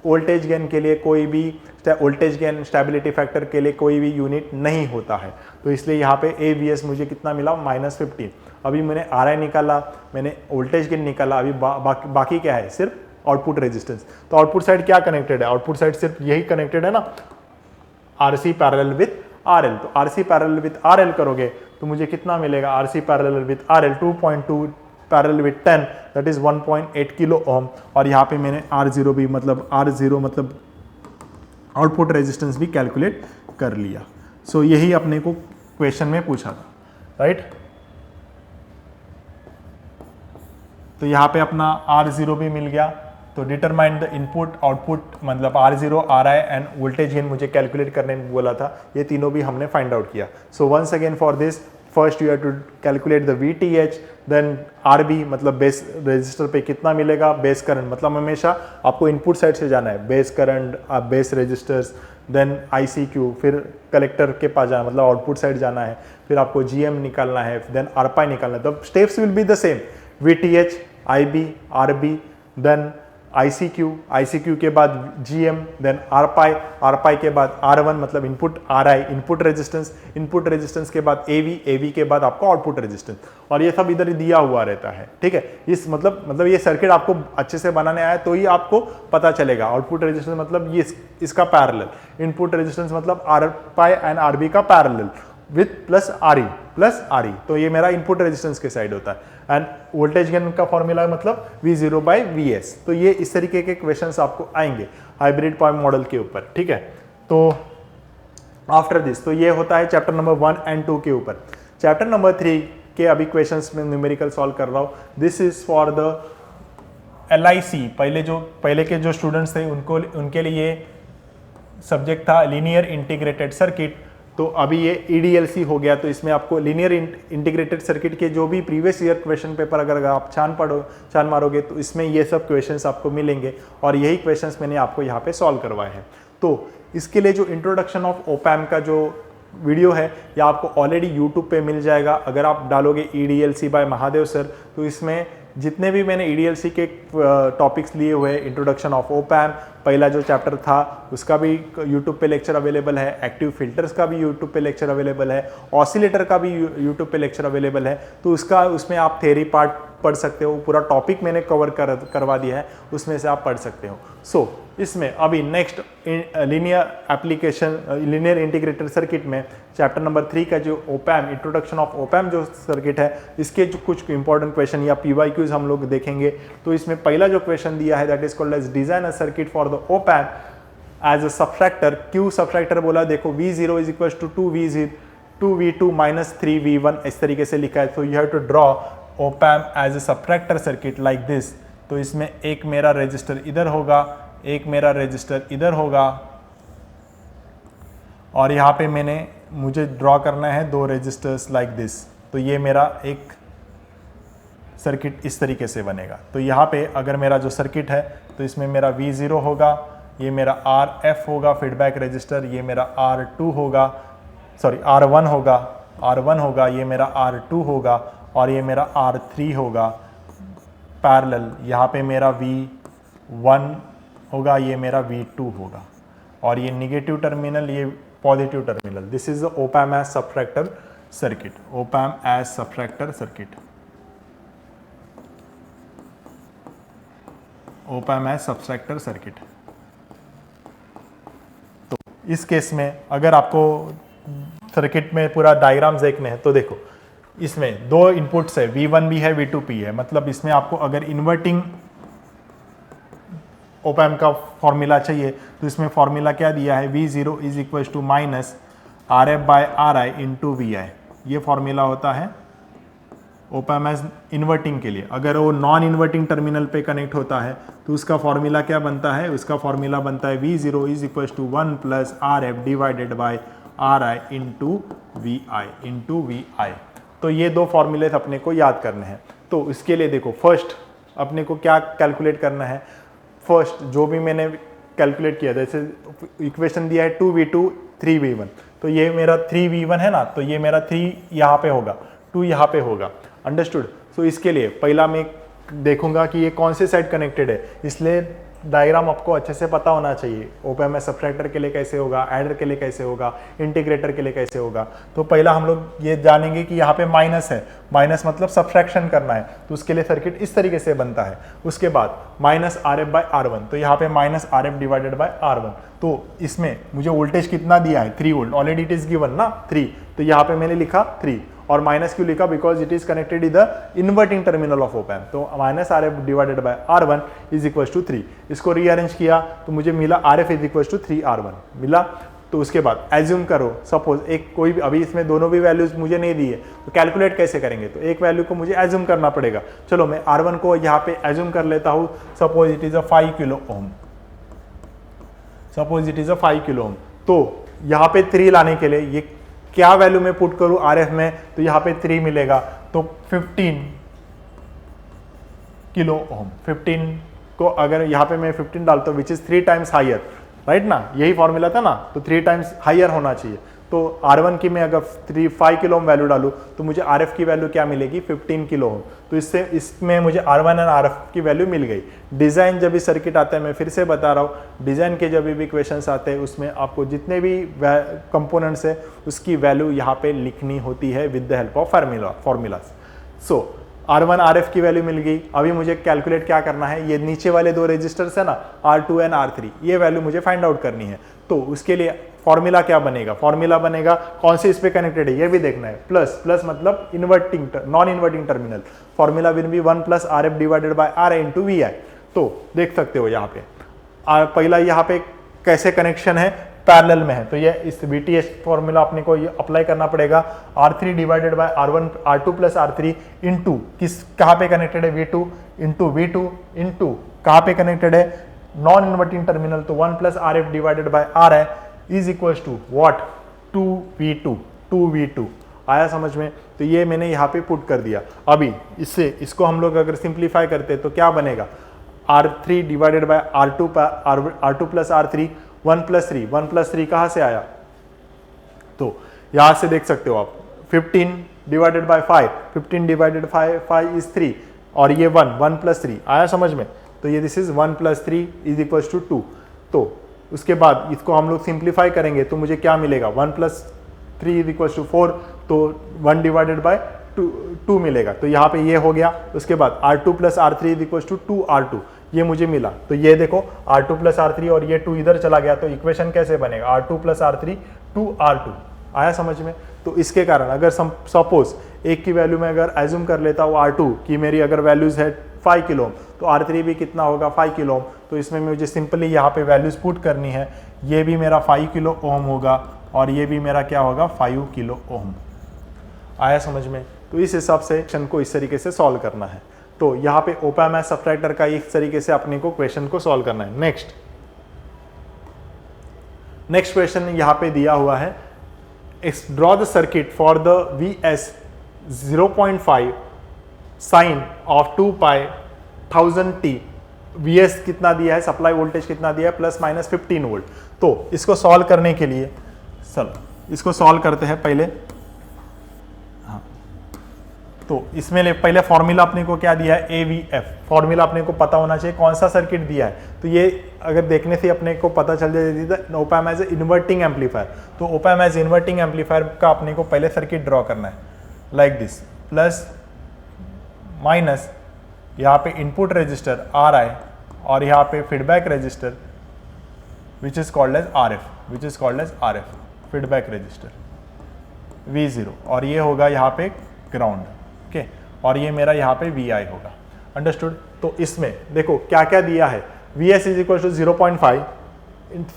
वोल्टेज गेन के लिए कोई भी वोल्टेज गेन स्टेबिलिटी फैक्टर के लिए कोई भी यूनिट नहीं होता है, तो इसलिए यहाँ पे AVS मुझे कितना मिला -15। अभी मैंने RI निकाला, मैंने वोल्टेज गेन निकाला, अभी बाकी क्या है, सिर्फ आउटपुट रेजिस्टेंस। तो आउटपुट साइड क्या कनेक्टेड है, आउटपुट साइड सिर्फ यही कनेक्टेड है ना, RC पैरेलल विथ RL। तो RC पैरेलल विथ RL करोगे तो मुझे कितना मिलेगा, RC parallel with RL 2.2 parallel with 10 that is 1.8 kilo ohm. और यहाँ पे मैंने R0 भी मतलब आउटपुट रेजिस्टेंस भी कैलकुलेट कर लिया। सो यही अपने को क्वेश्चन में पूछा था, राइट। तो यहाँ पे अपना R0 भी मिल गया। तो डिटरमाइन द इनपुट आउटपुट मतलब R0, RI and voltage gain मुझे कैलकुलेट करने में बोला था, ये तीनों भी हमने फाइंड आउट किया। So once again for this first you have to calculate the VTH, then RB मतलब बेस रजिस्टर पे कितना मिलेगा, बेस करंट मतलब हमेशा आपको इनपुट साइड से जाना है, base current, base resistors, then ICQ, फिर कलेक्टर के पास जाना मतलब आउटपुट साइड जाना है, फिर आपको GM निकालना है, देन RPI निकालना है। The steps will be the same, VTH, IB, RB, then ICQ के बाद GM, देन RPI के बाद R1 मतलब इनपुट, RI इनपुट रेजिस्टेंस के बाद AV के बाद आपको आउटपुट रेजिस्टेंस, और ये सब इधर दिया हुआ रहता है, ठीक है। इस मतलब ये सर्किट आपको अच्छे से बनाने आया तो ही आपको पता चलेगा। आउटपुट रेजिस्टेंस मतलब ये इसका पैरेलल, इनपुट रेजिस्टेंस मतलब RPI एंड RB का पैरेलल विथ प्लस RE, तो ये मेरा इनपुट रेजिस्टेंस के साइड होता है। एंड वोल्टेज गेन का फॉर्मूला मतलब V0 बाई VS। तो ये इस तरीके के क्वेश्चंस आपको आएंगे हाइब्रिड पॉइंट मॉडल के ऊपर, ठीक है। तो आफ्टर दिस, तो ये होता है चैप्टर नंबर 1 एंड 2 के ऊपर। चैप्टर नंबर 3 के अभी क्वेश्चंस में न्यूमेरिकल सॉल्व कर रहा हूँ। This is for the LIC। पहले के जो स्टूडेंट्स थे उनके लिए सब्जेक्ट था लीनियर इंटीग्रेटेड सर्किट। तो अभी ये EDLC हो गया, तो इसमें आपको लीनियर इंटीग्रेटेड सर्किट के जो भी प्रीवियस ईयर क्वेश्चन पेपर अगर आप छान मारोगे तो इसमें ये सब क्वेश्चंस आपको मिलेंगे, और यही क्वेश्चंस मैंने आपको यहाँ पे सॉल्व करवाए हैं। तो इसके लिए जो इंट्रोडक्शन ऑफ ओपैम का जो वीडियो है या आपको ऑलरेडी यूट्यूब पे मिल जाएगा। अगर आप डालोगे EDLC बाय महादेव सर, तो इसमें जितने भी मैंने EDLC के टॉपिक्स लिए हुए, इंट्रोडक्शन ऑफ ओपैम पहला जो चैप्टर था उसका भी यूट्यूब पे लेक्चर अवेलेबल है, एक्टिव फिल्टर्स का भी यूट्यूब पे लेक्चर अवेलेबल है, ऑसिलेटर का भी यूट्यूब पे लेक्चर अवेलेबल है। तो उसमें आप थ्योरी पार्ट पढ़ सकते हो, पूरा टॉपिक मैंने कवर करवा दिया है, उसमें से आप पढ़ सकते हो। सो इसमें अभी नेक्स्ट लीनियर इंटीग्रेटेड सर्किट में चैप्टर नंबर 3 का जो ओपैम, इंट्रोडक्शन ऑफ ओपैम जो सर्किट है, इसके जो कुछ इंपॉर्टेंट क्वेश्चन या PYQs हम लोग देखेंगे। तो इसमें पहला जो क्वेश्चन दिया है that is called as design a circuit for the op amp as a subtractor. क्यू सबट्रैक्टर बोला, देखो V0 is equal to 2V2 minus 3V1 इस तरीके से लिखा है। तो you have to draw op amp as a subtractor circuit like this. तो इसमें एक मेरा रजिस्टर इधर होगा, एक मेरा रजिस्टर इधर होगा, और यहाँ पे मुझे ड्रॉ करना है दो रेजिस्टर्स लाइक दिस। तो ये मेरा एक सर्किट इस तरीके से बनेगा। तो यहाँ पे अगर मेरा जो सर्किट है तो इसमें मेरा V0 होगा, ये मेरा RF होगा फीडबैक रजिस्टर, ये मेरा R2 होगा, सॉरी R1 होगा, ये मेरा R2 होगा और ये मेरा R3 होगा पैरेलल। यहाँ पे मेरा V1 होगा, ये मेरा V2 होगा और ये निगेटिव टर्मिनल, ये positive terminal. This is the op amp as subtractor circuit, op amp as subtractor circuit, op amp as subtractor circuit. तो इस केस में अगर आपको सर्किट में पूरा डायग्राम्स देखने हैं तो देखो, इसमें दो इनपुट्स है, V1 भी है, V2 भी है। मतलब इसमें आपको अगर इन्वर्टिंग ऑप एम्प का फॉर्मूला चाहिए तो इसमें फॉर्मूला क्या दिया है, V0 is equal to minus RF by RI into VI। ये फॉर्मूला होता है ऑप एम्प एज इन्वर्टिंग के लिए। अगर वो नॉन इन्वर्टिंग टर्मिनल पे कनेक्ट होता है तो उसका फॉर्मूला क्या बनता है, उसका फॉर्मूला बनता है V0 is equal to 1 plus RF divided by RI into VI। तो ये दो फॉर्मूलेस अपने को याद करने हैं। तो इसके लिए देखो, फर्स्ट अपने को क्या कैलकुलेट करना है, फर्स्ट जो भी मैंने कैलकुलेट किया, जैसे इक्वेशन दिया है 2V2 3V1, तो ये मेरा 3V1 है ना, तो ये मेरा 3 यहाँ पे होगा, 2 यहाँ पे होगा। अंडरस्टूड। सो इसके लिए पहला मैं देखूंगा कि ये कौन से साइड कनेक्टेड है, इसलिए डायग्राम आपको अच्छे से पता होना चाहिए। ऑप एम्प सबट्रैक्टर के लिए कैसे होगा, एडर के लिए कैसे होगा, इंटीग्रेटर के लिए कैसे होगा। तो पहला हम लोग ये जानेंगे कि यहाँ पे माइनस है, माइनस मतलब सब्ट्रैक्शन करना है, तो उसके लिए सर्किट इस तरीके से बनता है। उसके बाद माइनस RF बाय R1, तो यहाँ पे minus RF divided by R1। तो इसमें मुझे वोल्टेज कितना दिया है, 3 volt, already it is given ना 3, तो यहाँ पे मैंने लिखा 3 और माइनस क्यों लिखा, because it is connected in the inverting terminal of op amp. तो minus RF divided by R1 is equal to 3। इसको रीअरेंज किया तो मुझे मिला RF is equal to 3R1 मिला। तो उसके बाद एज्यूम करो, सपोज एक कोई भी, अभी इसमें दोनों भी वैल्यूज मुझे नहीं दी है, तो कैलकुलेट कैसे करेंगे, तो एक वैल्यू को मुझे एज्यूम करना पड़ेगा। चलो मैं R1 को यहाँ पे एज्यूम कर लेता हूँ, suppose it is a 5 kilo ohm, suppose it is a 5 kilo ohm. तो यहाँ पे 3 लाने के लिए ये क्या वैल्यू में पुट करूं RF में, तो यहाँ पे 3 मिलेगा, तो 15 किलो ओम। 15 को अगर यहाँ पे मैं 15 डालता हूँ which is 3 times higher, right ना, यही फॉर्मूला था ना, तो 3 टाइम्स हायर होना चाहिए। तो R1 की मैं अगर 5 किलो ओम वैल्यू डालूं तो मुझे RF की वैल्यू क्या मिलेगी, 15 किलो ओम। तो इसमें मुझे R1 और RF की वैल्यू मिल गई। डिजाइन जब भी सर्किट आता है, मैं फिर से बता रहा हूँ, डिजाइन के जब भी क्वेश्चंस आते हैं उसमें आपको जितने भी कंपोनेंट्स है उसकी वैल्यू यहाँ पे लिखनी होती है with the help of formulas. So R1 RF की वैल्यू मिल गई। अभी मुझे कैलकुलेट क्या करना है, ये नीचे वाले दो रजिस्टर्स है ना, R2 एंड R3, ये वैल्यू मुझे फाइंड आउट करनी है। तो उसके लिए फॉर्मूला क्या बनेगा, फॉर्मूला बनेगा कौन से इस पे कनेक्टेड है ये भी देखना है। प्लस प्लस मतलब inverting, non inverting terminal, formula will be 1 plus RF divided by RI into VI। तो देख सकते हो यहाँ पे पहला यहाँ पे कैसे कनेक्शन है, पैरेलल में है, तो ये इस VTH फॉर्मूला अपने को ये अप्लाई करना पड़ेगा। R3 divided by R2 plus R3 into किस कहाँ पे कनेक्टेड है, V2 इंटू कहाँ पे कनेक्टेड है, नॉन इन्वर्टिंग टर्मिनल, तो 1 plus RF divided by RI is equal to what, 2V2 आया समझ में। तो ये मैंने यहाँ पे पुट कर दिया। अभी इसको हम लोग अगर सिंप्लीफाई करते तो क्या बनेगा, R3 divided by R2 plus R3, 1 plus 3 कहाँ से आया, तो यहाँ से देख सकते हो आप, 15 डिवाइडेड बाय 5, 15 डिवाइडेड 5 इज 3 और ये 1 प्लस 3 आया समझ में। तो ये this is 1 plus 3 is equal to 2। तो उसके बाद इसको हम लोग सिंप्लीफाई करेंगे तो मुझे क्या मिलेगा, 1 प्लस 3 इज इक्वल टू 4, तो 1 डिवाइडेड बाय 2 मिलेगा। तो यहाँ पे ये हो गया। उसके बाद R2 plus R3 is equal to 2R2, ये मुझे मिला। तो ये देखो R2 प्लस R3 और ये 2 इधर चला गया, तो इक्वेशन कैसे बनेगा, R2 प्लस R3 2R2 आया समझ में। तो इसके कारण अगर सपोज एक की वैल्यू में अगर एज्यूम कर लेता हूँ R2 की मेरी अगर वैल्यूज है 5 किलो ओम, तो R3 भी कितना होगा 5 किलो ओम। तो इसमें मुझे सिंपली यहाँ पे वैल्यूज पुट करनी है, ये भी मेरा 5 किलो ओम होगा और ये भी मेरा क्या होगा 5 किलो ओम आया समझ में। तो इस हिसाब से क्वेश्चन को इस तरीके से सॉल्व करना है। तो यहाँ पे ऑप एम्प सबट्रैक्टर का इस तरीके से अपने को क्वेश्चन को सॉल्व करना है। नेक्स्ट नेक्स्ट क्वेश्चन यहाँ पे दिया हुआ है, draw the circuit for the Vs 0.5 sine of 2 pi 1000t। Vs कितना दिया है, सप्लाई वोल्टेज कितना दिया है, प्लस माइनस 15 वोल्ट। तो इसको सॉल्व करने के लिए चलो इसको सॉल्व करते हैं पहले। हाँ, तो इसमें पहले फॉर्मूला अपने को क्या दिया है, AVF। फॉर्मूला अपने को पता होना चाहिए कौन सा सर्किट दिया है, तो ये अगर देखने से अपने को पता चल जाए op amp as inverting amplifier. तो op amp as inverting amplifier का अपने को पहले सर्किट ड्रॉ करना है लाइक दिस, प्लस माइनस यहाँ पे इनपुट रजिस्टर RI और यहाँ पे feedback resistor which is called as RF, feedback resistor V0, और ये होगा यहाँ पे ग्राउंड। ओके, और ये मेरा यहाँ पे VI होगा। अंडरस्टूड। तो इसमें देखो क्या क्या दिया है, Vs is equal to 0.5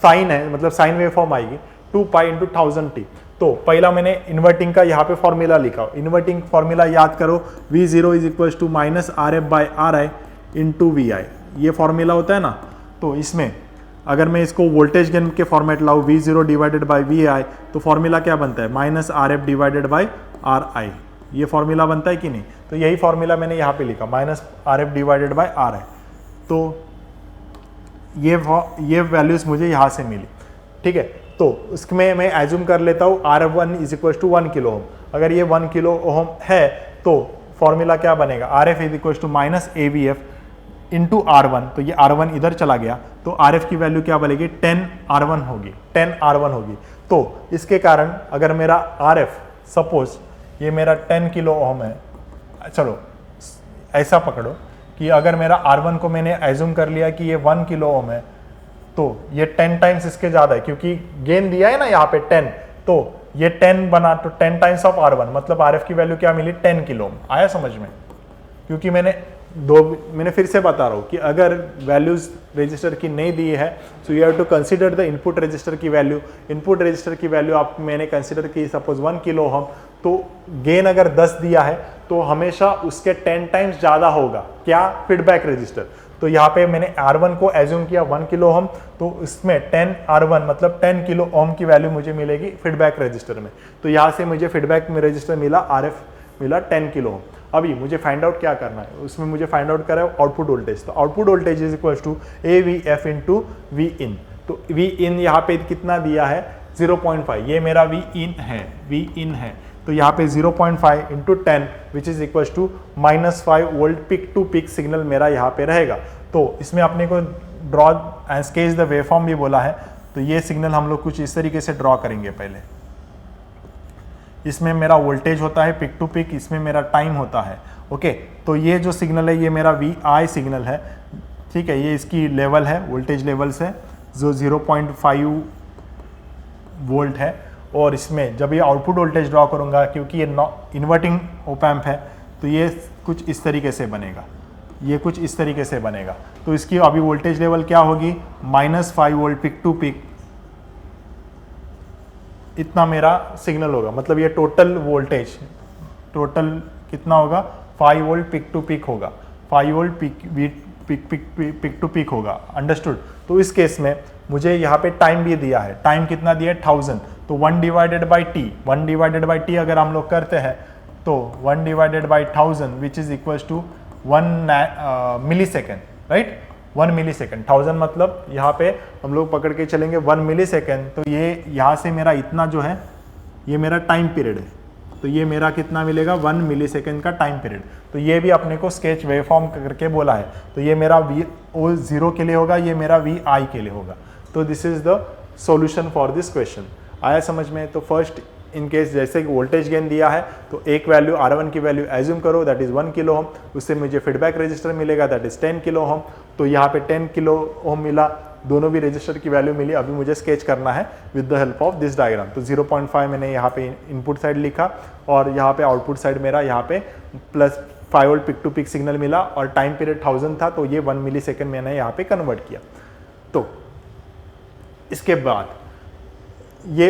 sine है, मतलब साइन वेव फॉर्म आएगी 2 पाई इंटू 1000t। तो पहला मैंने इन्वर्टिंग का यहाँ पे फॉर्मूला लिखा, इन्वर्टिंग फॉर्मूला याद करो, V0 is equal to minus RF by RI into VI, ये फॉर्मूला होता है ना। तो इसमें अगर मैं इसको वोल्टेज गेन के फॉर्मेट लाऊँ, V0 डिवाइडेड बाई VI, तो फॉर्मूला क्या बनता है, minus RF divided by RI, ये फॉर्मूला बनता है कि नहीं। तो यही फॉर्मूला मैंने यहाँ पे लिखा, minus RF divided by RI। तो ये वैल्यूज मुझे यहाँ से मिली, ठीक है। तो उसमें मैं एज्यूम कर लेता हूँ R1 is equal to 1 kilo ohm. अगर ये 1 किलो ओम है तो फॉर्मूला क्या बनेगा, RF is equal to minus AVF into R1। तो ये R1 इधर चला गया, तो RF की वैल्यू क्या बनेगी, 10R1 होगी। तो इसके कारण अगर मेरा RF सपोज ये मेरा 10 किलो ओम है, चलो ऐसा पकड़ो कि अगर मेरा R1 को मैंने एज्यूम कर लिया कि ये 1 किलो ओम है, तो ये 10 टाइम्स इसके ज़्यादा है, क्योंकि गेन दिया है ना यहाँ पे 10, तो ये 10 बना तो 10 टाइम्स ऑफ R1, मतलब RF की वैल्यू क्या मिली, 10 किलो ओम। आया समझ में। क्योंकि मैंने फिर से बता रहा हूँ कि अगर वैल्यूज रजिस्टर की नहीं दी है, so you have to consider the input resistor की वैल्यू। इनपुट रजिस्टर की वैल्यू आप मैंने कंसीडर की सपोज 1 किलो ओम, तो गेन अगर 10 दिया है तो हमेशा उसके 10 टाइम्स ज़्यादा होगा क्या, फीडबैक रजिस्टर। तो यहाँ पे मैंने R1 को एज्यूम किया 1 किलो ओम, तो इसमें 10 R1 मतलब 10 किलो ओम की वैल्यू मुझे मिलेगी फीडबैक रजिस्टर में। तो यहाँ से मुझे फीडबैक में रजिस्टर मिला, RF मिला 10 किलो ओम। अभी मुझे फाइंड आउट क्या करना है, उसमें मुझे फाइंड आउट करा है आउटपुट वोल्टेज। तो output voltage is equal to AVF into Vin। तो Vin यहाँ पे कितना दिया है, 0.5, ये मेरा Vin है। तो यहाँ पे 0.5 into 10 which is equal to -5 volt peak to peak signal मेरा यहाँ पे रहेगा। तो इसमें अपने को draw and sketch the waveform भी बोला है, तो ये सिग्नल हम लोग कुछ इस तरीके से ड्रॉ करेंगे। पहले इसमें मेरा वोल्टेज होता है पिक टू पिक, इसमें मेरा टाइम होता है। ओके, तो ये जो सिग्नल है ये मेरा VI सिग्नल है, ठीक है। ये इसकी लेवल है, वोल्टेज लेवल्स है जो 0.5 वोल्ट है। और इसमें जब ये आउटपुट वोल्टेज ड्रॉ करूंगा, क्योंकि ये इन्वर्टिंग ऑप एम्प है, तो ये कुछ इस तरीके से बनेगा, तो इसकी अभी वोल्टेज लेवल क्या होगी, -5 वोल्ट पिक टू पिक, इतना मेरा सिग्नल होगा। मतलब ये टोटल वोल्टेज कितना होगा, 5 वोल्ट पिक टू पिक होगा, 5 वोल्ट पिक टू पिक होगा। अंडरस्टूड। तो इस केस में मुझे यहाँ पे टाइम भी दिया है, टाइम कितना दिया है, 1000। तो 1 डिवाइडेड बाई टी अगर हम लोग करते हैं, तो 1 divided by 1000 which is equal to 1 millisecond, right. 1 millisecond, 1000 मतलब यहाँ पे हम लोग पकड़ के चलेंगे 1 मिली सेकेंड। तो ये यहाँ से मेरा इतना जो है, ये मेरा टाइम पीरियड है। तो ये मेरा कितना मिलेगा, 1 मिली सेकेंड का टाइम पीरियड। तो ये भी अपने को स्केच वेवफॉर्म करके बोला है। तो ये मेरा VO0 के लिए होगा, ये मेरा VI के लिए होगा। तो this is the solution for this question. आया समझ में। तो फर्स्ट इन केस जैसे कि वोल्टेज गेन दिया है, तो एक वैल्यू R1 की वैल्यू एज्यूम करो, दैट इज 1 किलो ओम, उससे मुझे फीडबैक रजिस्टर मिलेगा, दैट इज 10 किलो ओम। तो यहाँ पे 10 किलो ओम मिला, दोनों भी रजिस्टर की वैल्यू मिली। अभी मुझे स्केच करना है with the help of this diagram. तो 0.5 मैंने यहाँ पे इनपुट साइड लिखा, और यहाँ पे आउटपुट साइड मेरा यहाँ पे +5 volt peak to peak signal मिला, और टाइम पीरियड 1000 था, तो ये 1 मिली सेकेंड मैंने यहाँ पे कन्वर्ट किया। तो इसके बाद ये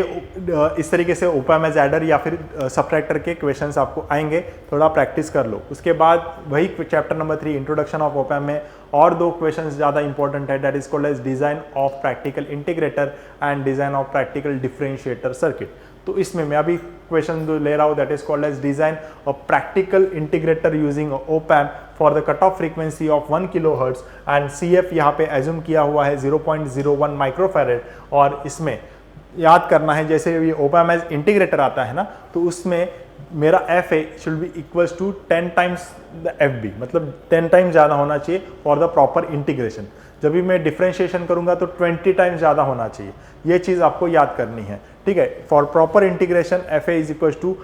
इस तरीके से ओपैम एज एडर या फिर सबट्रैक्टर के क्वेश्चंस आपको आएंगे, थोड़ा प्रैक्टिस कर लो। उसके बाद वही chapter number 3 introduction of op amp में और 2 क्वेश्चंस ज़्यादा इंपॉर्टेंट है, that is called as design of practical integrator and design of practical differentiator circuit. तो इसमें मैं अभी क्वेश्चन जो ले रहा हूँ that is called as design of practical integrator using op amp for the cut off frequency of 1 kilohertz and CF यहाँ पे एज्यूम किया हुआ है 0.01 माइक्रोफैरेड। और इसमें याद करना है जैसे ये ओपैम एज इंटीग्रेटर आता है ना, तो उसमें मेरा FA should be equals to 10 times the FB, मतलब 10 टाइम्स ज़्यादा होना चाहिए फॉर द प्रॉपर इंटीग्रेशन। जब भी मैं डिफरेंशिएशन करूंगा तो 20 टाइम्स ज़्यादा होना चाहिए, ये चीज़ आपको याद करनी है, ठीक है। For proper integration FA is equals to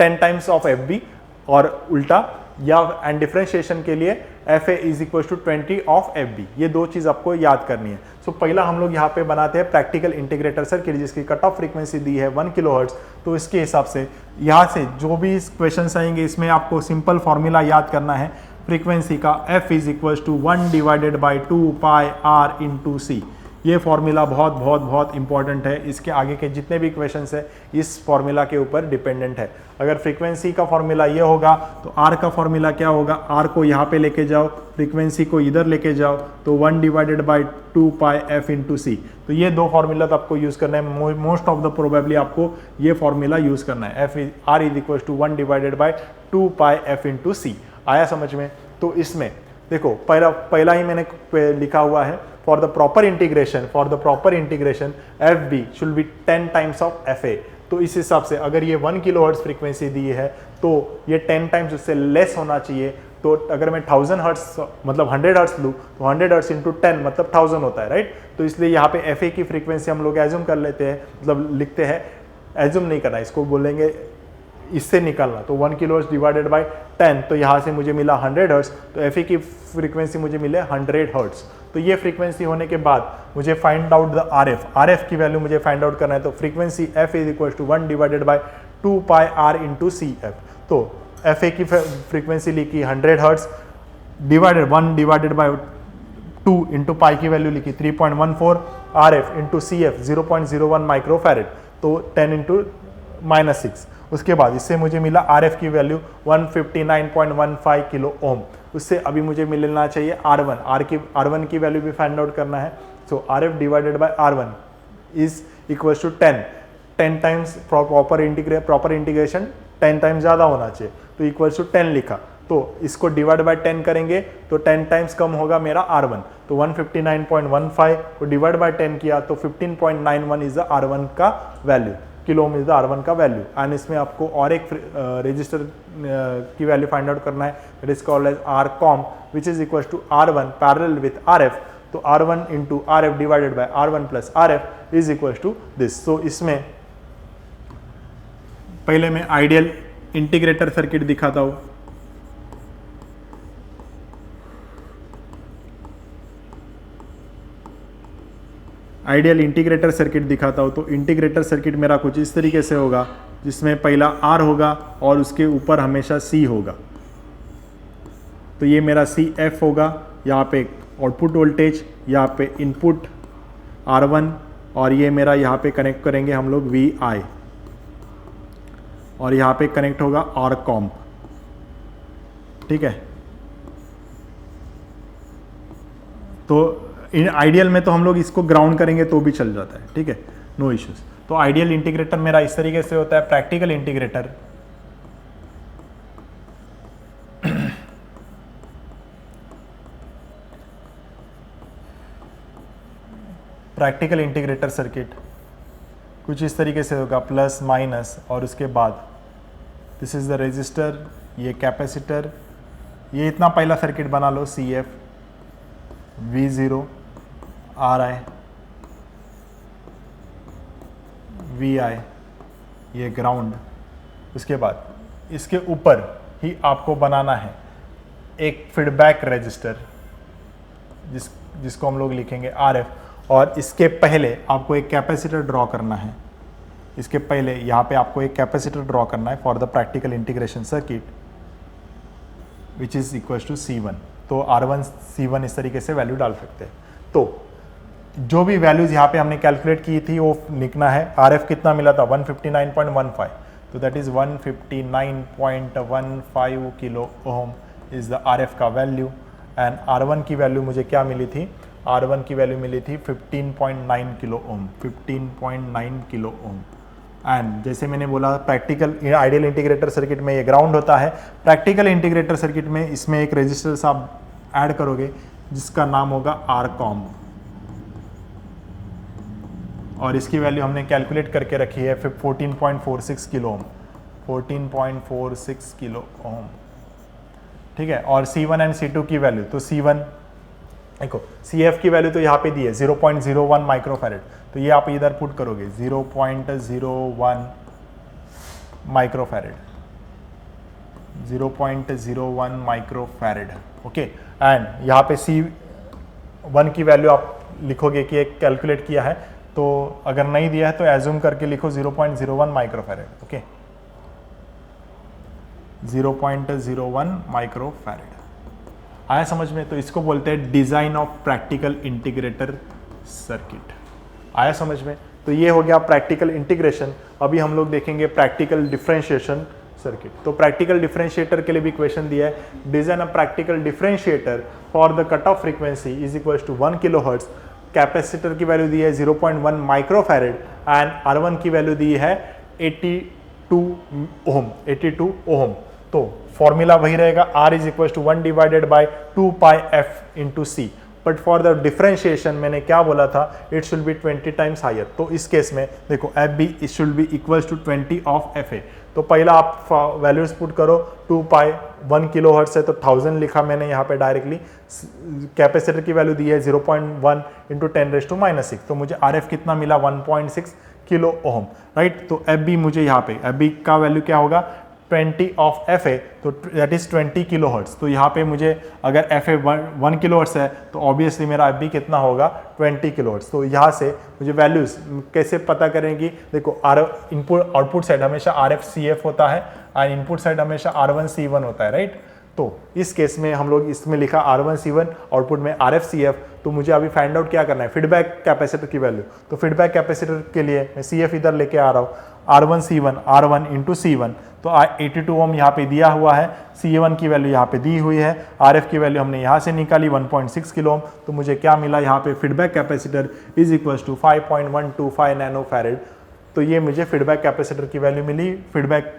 10 times of FB और उल्टा, या एंड डिफरेंशिएशन के लिए FA is equal to 20 of FB। ये 2 चीज़ आपको याद करनी है। सो पहला हम लोग यहाँ पे बनाते हैं प्रैक्टिकल इंटीग्रेटर सर्किट जिसकी कट ऑफ फ्रीक्वेंसी दी है 1 किलोहर्ट्ज। तो इसके हिसाब से यहाँ से जो भी क्वेश्चन आएंगे इसमें आपको सिंपल फॉर्मूला याद करना है फ्रीक्वेंसी का, F is equal to 1 divided by 2 pi R into C। ये फॉर्मूला बहुत बहुत बहुत इंपॉर्टेंट है, इसके आगे के जितने भी क्वेश्चंस है इस फॉर्मूला के ऊपर डिपेंडेंट है। अगर फ्रीक्वेंसी का फॉर्मूला ये होगा तो R का फॉर्मूला क्या होगा, R को यहाँ पे लेके जाओ, फ्रीक्वेंसी को इधर लेके जाओ, तो 1 divided by 2 pi F into C। तो ये 2 फॉर्मूला तो आपको यूज़ करना है, मोस्ट ऑफ द प्रोबेबली आपको ये फॉर्मूला यूज़ करना है। R is equal to 1 divided by 2 pi F into C। आया समझ में? तो इसमें देखो पहला ही मैंने लिखा हुआ है for the proper integration FB should be 10 times of FA। तो इस हिसाब से अगर ये 1 किलोहर्ट्ज फ्रीक्वेंसी दी है तो ये 10 टाइम्स उससे लेस होना चाहिए। तो अगर मैं 1000 हर्ट्ज मतलब 100 हर्ट्ज लूँ तो 100 हर्ट्ज इंटू 10 मतलब 1000 होता है, राइट। तो इसलिए यहाँ पे FA की फ्रीक्वेंसी हम लोग एज्यूम कर लेते हैं, मतलब लिखते हैं, एज्यूम नहीं करना, इसको बोलेंगे इससे निकालना। तो 1 किलोहर्ट्ज डिवाइडेड बाई 10, तो यहाँ से मुझे मिला 100 हर्ट्ज, तो FA की फ्रीक्वेंसी मुझे मिले 100 हर्ट्ज। तो ये फ्रीक्वेंसी होने के बाद मुझे फाइंड आउट द RF की वैल्यू मुझे फाइंड आउट करना है। तो frequency F is equal to 1 divided by 2 pi R into CF। तो FA की फ्रीक्वेंसी लिखी 100 hertz, divided 1 divided by 2 into pi की वैल्यू लिखी 3.14, RF इंटू CF 0.01 माइक्रोफैरेड, तो 10 इंटू -6। उसके बाद इससे मुझे मिला RF की वैल्यू 159.15 किलो ओम। उससे अभी मुझे मिलना चाहिए R1 की वैल्यू भी फाइंड आउट करना है। So RF divided by R1 is equal to 10 times proper integration 10 times ज़्यादा होना चाहिए, तो इक्वल टू 10 लिखा। तो इसको डिवाइड बाय 10 करेंगे तो 10 टाइम्स कम होगा मेरा R1, तो 159.15 को डिवाइड बाय 10 किया तो 15.91 इज द R1 का value, kilo ohm is the R1 का वैल्यू। एंड इसमें आपको और एक रजिस्टर की वैल्यू फाइंड आउट करना है, that is called as RCOM which is equal to R1 parallel with RF। तो R1 into RF divided by R1 plus RF is equal to this. तो इसमें पहले मैं आइडियल इंटीग्रेटर सर्किट दिखाता हूँ। आइडियल इंटीग्रेटर सर्किट दिखाता हूँ। तो इंटीग्रेटर सर्किट मेरा कुछ इस तरीके से होगा, जिसमें पहला R होगा और उसके ऊपर हमेशा C होगा। तो ये मेरा CF होगा, यहाँ पे आउटपुट वोल्टेज, यहाँ पे इनपुट R1, और ये मेरा यहाँ पे कनेक्ट करेंगे हम लोग VI, और यहाँ पे कनेक्ट होगा RCOM, ठीक है। तो इन आइडियल में तो हम लोग इसको ग्राउंड करेंगे तो भी चल जाता है, ठीक है, नो इश्यूज। तो आइडियल इंटीग्रेटर मेरा इस तरीके से होता है। प्रैक्टिकल इंटीग्रेटर सर्किट कुछ इस तरीके से होगा, प्लस माइनस, और उसके बाद दिस इज द रेजिस्टर, ये कैपेसिटर, ये इतना पहला सर्किट बना लो, CF, V0, RI, VI, ये ग्राउंड। उसके बाद इसके ऊपर ही आपको बनाना है एक फीडबैक रेजिस्टर जिसको हम लोग लिखेंगे RF, और इसके पहले आपको एक कैपेसिटर ड्रॉ करना है। इसके पहले यहाँ पे आपको एक कैपेसिटर ड्रॉ करना है for the practical integration circuit which is equal to C1। तो R1 C1 इस तरीके से वैल्यू डाल सकते हैं। तो जो भी वैल्यूज यहाँ पे हमने कैलकुलेट की थी वो लिखना है। RF कितना मिला था 159.15, तो that is 159.15 kilo ohm is the RF का वैल्यू। एंड R1 की वैल्यू मुझे क्या मिली थी, R1 की वैल्यू मिली थी 15.9 kilo ohm, 15.9 kilo ohm. And जैसे मैंने बोला प्रैक्टिकल आइडियल इंटीग्रेटर सर्किट में ये ग्राउंड होता है, प्रैक्टिकल इंटीग्रेटर सर्किट में इसमें एक रेजिस्टेंस आप ऐड करोगे जिसका नाम होगा आरकॉम, और इसकी वैल्यू हमने कैलकुलेट करके रखी है 14.46 किलो ओम, 14.46 किलो ओम, ठीक है। और C1 एंड C2 की वैल्यू, तो C1 देखो CF की वैल्यू तो यहाँ पे दी है 0.01 माइक्रोफैरेड, तो ये आप इधर पुट करोगे 0.01 माइक्रोफैरेड, 0.01 माइक्रोफैरेड, ओके। एंड यहाँ पे C1 की वैल्यू आप लिखोगे कि एक कैलकुलेट किया है, तो अगर नहीं दिया है तो एज्यूम करके लिखो 0.01 माइक्रोफैरेड, ओके, 0.01 माइक्रोफैरेड। आया समझ में? तो इसको बोलते हैं design of practical integrator circuit. आया समझ में? तो ये हो गया प्रैक्टिकल इंटीग्रेशन। अभी हम लोग देखेंगे प्रैक्टिकल डिफरेंशिएशन सर्किट। तो प्रैक्टिकल डिफरेंशिएटर के लिए भी क्वेश्चन दिया है, design a practical differentiator for the cut off frequency is equal to 1 kilohertz. Capacitor की वैल्यू दी है 0.1 माइक्रोफैरेड एंड R1 की वैल्यू दी है 82 ओम। तो फॉर्मूला वही रहेगा, R is equal to 1 divided by 2 pi F into C. But for the differentiation मैंने क्या बोला था, it should be 20 times higher. तो इस केस में देखो F B it should be equal to 20 of F A. तो पहला आप वैल्यूज पुट करो, 2 पाई 1 किलो हर्ट्ज है तो 1000 लिखा मैंने यहाँ पे डायरेक्टली। कैपेसिटर की वैल्यू दी है 0.1 इंटू 10⁻⁻⁶, तो मुझे RF कितना मिला 1.6 किलो ओम, राइट। तो एफ बी मुझे यहाँ पे एफ बी का वैल्यू क्या होगा 20 ऑफ एफ ए, तो दैट इज 20 किलो हर्ट्ज। तो यहाँ पे मुझे अगर एफ ए 1 किलो हर्ट्ज है तो ऑब्वियसली मेरा एफ बी कितना होगा 20 किलो हर्ट्ज। तो यहाँ से मुझे वैल्यूज कैसे पता करेंगी, देखो इनपुट आउटपुट साइड हमेशा RF CF होता है और इनपुट साइड हमेशा R1 C1 होता है, राइट। तो इस केस में हम लोग इसमें लिखा R1 C1, आउटपुट में RF CF। तो मुझे अभी फाइंड आउट क्या करना है, फीडबैक कैपेसिटर की वैल्यू। तो फीडबैक कैपेसिटर के लिए मैं CF इधर लेके आ रहा हूँ, R1 C1 R1 into C1। तो 82 ओम यहाँ पे दिया हुआ है, C1 की वैल्यू यहाँ पे दी हुई है, RF की वैल्यू हमने यहाँ से निकाली 1.6 किलो ओम। तो मुझे क्या मिला यहाँ पे, feedback capacitor is equal to 5.125 nano farad. तो ये मुझे फीडबैक कैपेसिटर की वैल्यू मिली, फीडबैक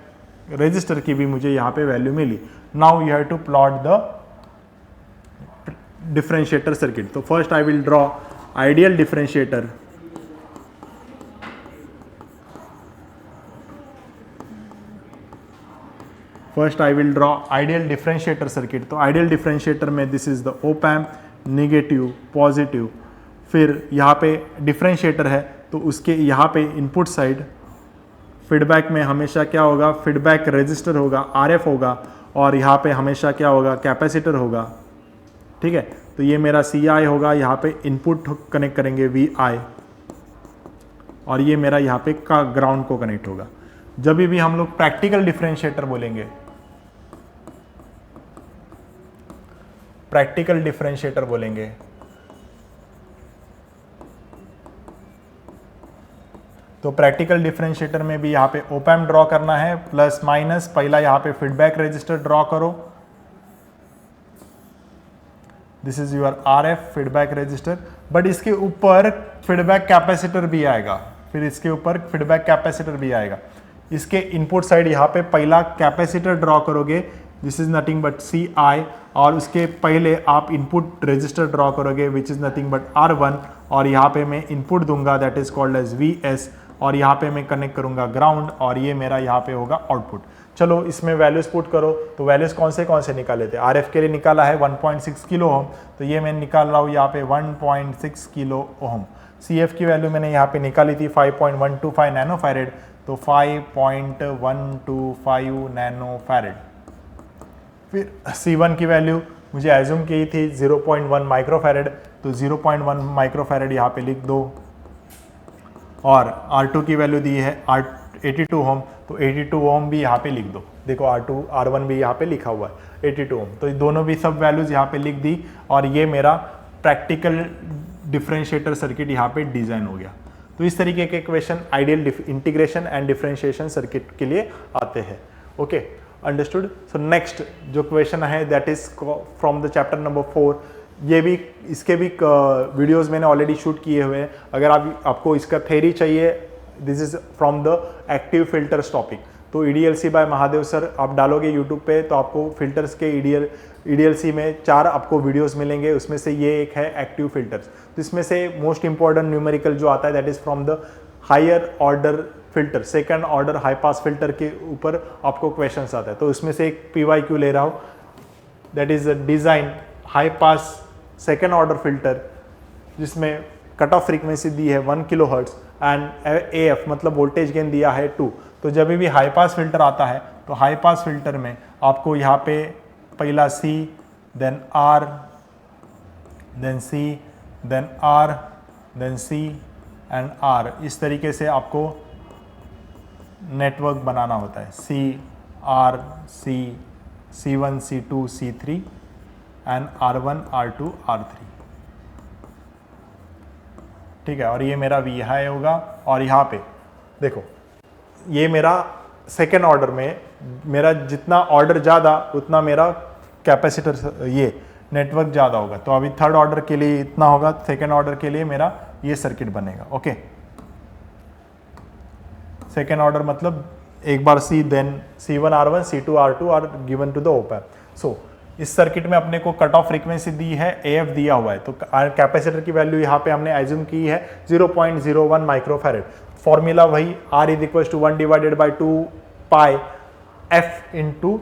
रेजिस्टर की भी मुझे यहाँ पे वैल्यू मिली। Now you have to plot the differentiator circuit. तो first I will draw ideal differentiator. First I will draw ideal differentiator circuit. तो आइडियल डिफरेंशिएटर में this is the op amp, negative positive, फिर यहाँ पे डिफरेंशिएटर है तो उसके यहाँ पे इनपुट साइड फीडबैक में हमेशा क्या होगा, फीडबैक रेजिस्टर होगा, RF होगा, और यहाँ पे हमेशा क्या होगा, कैपेसिटर होगा, ठीक है। तो ये मेरा CI होगा, यहाँ पे इनपुट कनेक्ट करेंगे VI, और ये मेरा यहाँ पे का ग्राउंड को कनेक्ट होगा। जब भी हम लोग प्रैक्टिकल डिफरेंशिएटर बोलेंगे, प्रैक्टिकल डिफरेंशिएटर बोलेंगे तो प्रैक्टिकल डिफरेंशिएटर में भी यहाँ पे ओप एम्प ड्रॉ करना है, प्लस माइनस, पहला यहाँ पे फीडबैक रजिस्टर ड्रॉ करो, this is your RF feedback register. But इसके ऊपर फीडबैक कैपेसिटर भी आएगा, फिर इसके ऊपर फीडबैक कैपेसिटर भी आएगा। इसके इनपुट साइड यहाँ पे पहला कैपेसिटर ड्रॉ करोगे, this is nothing but CI, और उसके पहले आप इनपुट रजिस्टर ड्रॉ करोगे विच इज नथिंग बट R1, और यहाँ पे मैं इनपुट दूंगा that is called as VS, और यहाँ पे मैं कनेक्ट करूंगा ग्राउंड, और ये मेरा यहाँ पे होगा आउटपुट। चलो इसमें वैल्यूज पुट करो। तो वैल्यूज कौन से निकाले थे, RF के लिए निकाला है 1.6 किलो ओम, तो ये मैं निकाल रहा हूँ यहाँ पे 1.6 किलो ओम। CF की वैल्यू मैंने यहाँ पे निकाली थी 5.125 नैनो फैरेड, तो 5.125 नैनो फैरेड। फिर C1 की वैल्यू मुझे एज्यूम की थी 0.1 माइक्रोफैरेड, तो 0.1 माइक्रोफैरेड यहाँ पे लिख दो, और R2 की वैल्यू दी है 82 ओम, तो 82 ओम भी यहाँ पे लिख दो। देखो R1 भी यहाँ पे लिखा हुआ है 82 ओम, तो दोनों भी सब वैल्यूज यहाँ पे लिख दी, और ये मेरा प्रैक्टिकल डिफरेंशिएटर सर्किट यहाँ पे डिजाइन हो गया। तो इस तरीके के question ideal integration and differentiation circuit के लिए आते हैं। Okay, understood. सो नेक्स्ट जो क्वेश्चन है that is from the chapter number 4। ये भी इसके भी वीडियोस मैंने ऑलरेडी शूट किए हुए हैं। अगर आपको इसका थ्योरी चाहिए, this is from the active filters topic. तो ईडीएलसी बाय महादेव सर आप डालोगे यूट्यूब पे तो आपको फिल्टर्स के ईडीएलसी में 4 आपको वीडियोस मिलेंगे। उसमें से ये एक है एक्टिव फिल्टर्स। तो इसमें से मोस्ट इंपॉर्टेंट न्यूमेरिकल जो आता है that is from the higher order filter, second order high pass filter के ऊपर आपको क्वेश्चंस आता है। तो इसमें से एक PYQ ले रहा हूँ, that is design high pass second order filter जिसमें कट ऑफ फ्रीक्वेंसी दी है 1 किलोहर्ट्ज एंड AF मतलब वोल्टेज गेन दिया है 2। तो जब भी हाई पास फिल्टर आता है तो हाई पास फिल्टर में आपको यहाँ पे पहला C, then R, then C, then R, then C and R, इस तरीके से आपको नेटवर्क बनाना होता है। C, R, C, C1, C2, C3 and R1, R2, R3। ठीक है, और ये मेरा V हाई होगा। और यहाँ पे देखो ये मेरा सेकेंड ऑर्डर में मेरा जितना ऑर्डर ज़्यादा उतना मेरा कैपेसिटर ये नेटवर्क ज़्यादा होगा। तो अभी थर्ड ऑर्डर के लिए इतना होगा, सेकेंड ऑर्डर के लिए मेरा ये सर्किट बनेगा। ओके, सेकेंड ऑर्डर मतलब एक बार C, then C1 R1, C2 R2 are given to the op amp. सो इस सर्किट में अपने को कट ऑफ फ्रीक्वेंसी दी है, AF दिया हुआ है। तो कैपेसिटर की वैल्यू यहाँ पे हमने एज्यूम की है 0.01 माइक्रोफैरेड। फॉर्मूला वही R is equal to 1 divided by 2 pi F into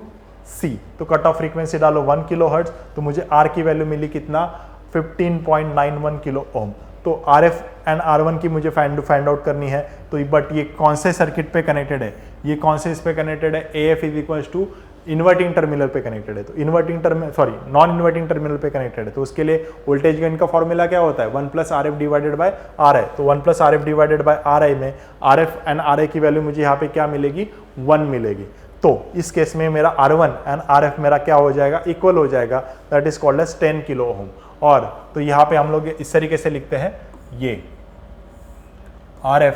C। तो कट ऑफ फ्रीक्वेंसी डालो 1 किलो हर्ट्ज, तो मुझे R की वैल्यू मिली कितना 15.91 किलो ओम। तो RF एंड R1 की मुझे फाइंड आउट करनी है। तो बट ये कौन से सर्किट पे कनेक्टेड है, ये कौन से इस पे कनेक्टेड है, AF is equal to inverting terminal पे कनेक्टेड है। तो inverting terminal non inverting terminal पे कनेक्टेड है। तो उसके लिए वोल्टेज गेन का फॉर्मूला क्या होता है 1 plus RF divided by RI। तो 1 plus RF divided by RI में RF एंड RI की वैल्यू मुझे यहाँ पे क्या मिलेगी 1 मिलेगी। तो इस केस में मेरा R1 एंड RF मेरा क्या हो जाएगा इक्वल हो जाएगा, that is called as 10 kilo ohm. और तो यहाँ पे हम लोग इस तरीके से लिखते हैं, ये RF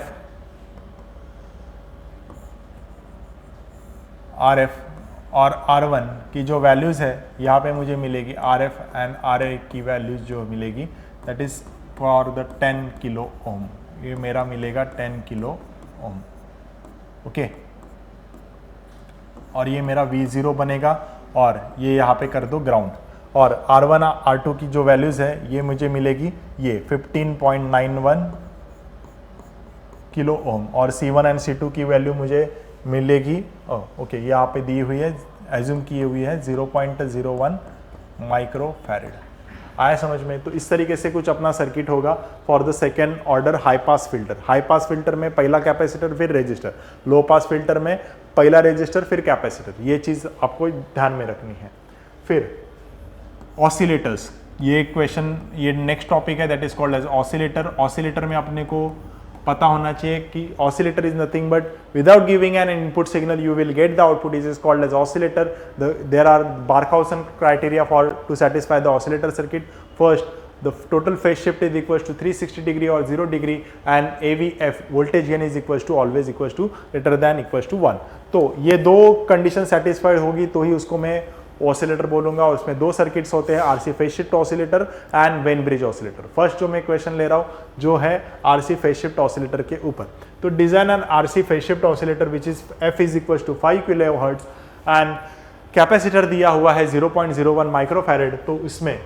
और R1 की जो वैल्यूज़ है यहाँ पे मुझे मिलेगी RF एंड RA की वैल्यूज जो मिलेगी that is for the 10 kilo ओम। ये मेरा मिलेगा 10 किलो ओम। ओके, और ये मेरा V0 बनेगा और ये यहाँ पे कर दो ग्राउंड। और R1 R2 की जो वैल्यूज़ है ये मुझे मिलेगी ये 15.91 किलो ओम। और C1 एंड C2 की वैल्यू मुझे मिलेगी ओके ये यहाँ पे दी हुई है, एज्यूम की हुई है 0.01 माइक्रोफैरेड। आया समझ में? तो इस तरीके से कुछ अपना सर्किट होगा for the second order high pass filter. High pass filter में पहला कैपेसिटर फिर रेजिस्टर, लो पास फिल्टर में पहला रेजिस्टर फिर कैपेसिटर। ये चीज़ आपको ध्यान में रखनी है। फिर ऑसिलेटर्स, ये क्वेश्चन ये नेक्स्ट टॉपिक है that is called as oscillator. Oscillator में अपने को पता होना चाहिए कि oscillator is nothing but without giving an input signal you will get the output, is called as oscillator. There are Barkhausen criteria for to satisfy the oscillator circuit. First, the total phase shift is equals to 360 degree or 0 degree and AVF voltage gain is equals to always equals to greater than equals to 1। तो ये दो कंडीशन सेटिस्फाइड होगी तो ही उसको मैं ऑसिलेटर बोलूंगा। और उसमें दो सर्किट्स होते हैं, RC phase shift oscillator and when bridge oscillator. First जो मैं क्वेश्चन ले रहा हूँ जो है RC फेज शिफ्ट ऑसिलेटर के ऊपर। तो design an RC phase shift oscillator which is F is equal to 5 kilohertz and capacitor दिया हुआ है 0.01 माइक्रोफैरेड। तो इसमें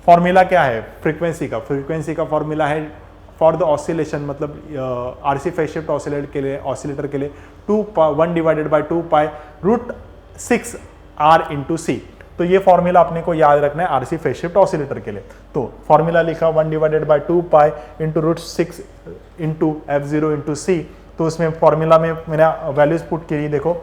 फॉर्मूला क्या है फ्रीक्वेंसी का? फ्रीक्वेंसी का फॉर्मूला है फॉर द ऑसिलेशन, मतलब RC फेज शिफ्ट ऑसिलेटर के लिए 1 divided by 2 pi √6 R into C। तो ये फॉर्मूला अपने को याद रखना है RC फेज शिफ्ट ऑसिलेटर के लिए। तो फॉर्मूला लिखा 1 divided by 2 pi into √6 into F0 into C। तो उसमें फॉर्मूला में मैंने वैल्यूज पुट की, देखो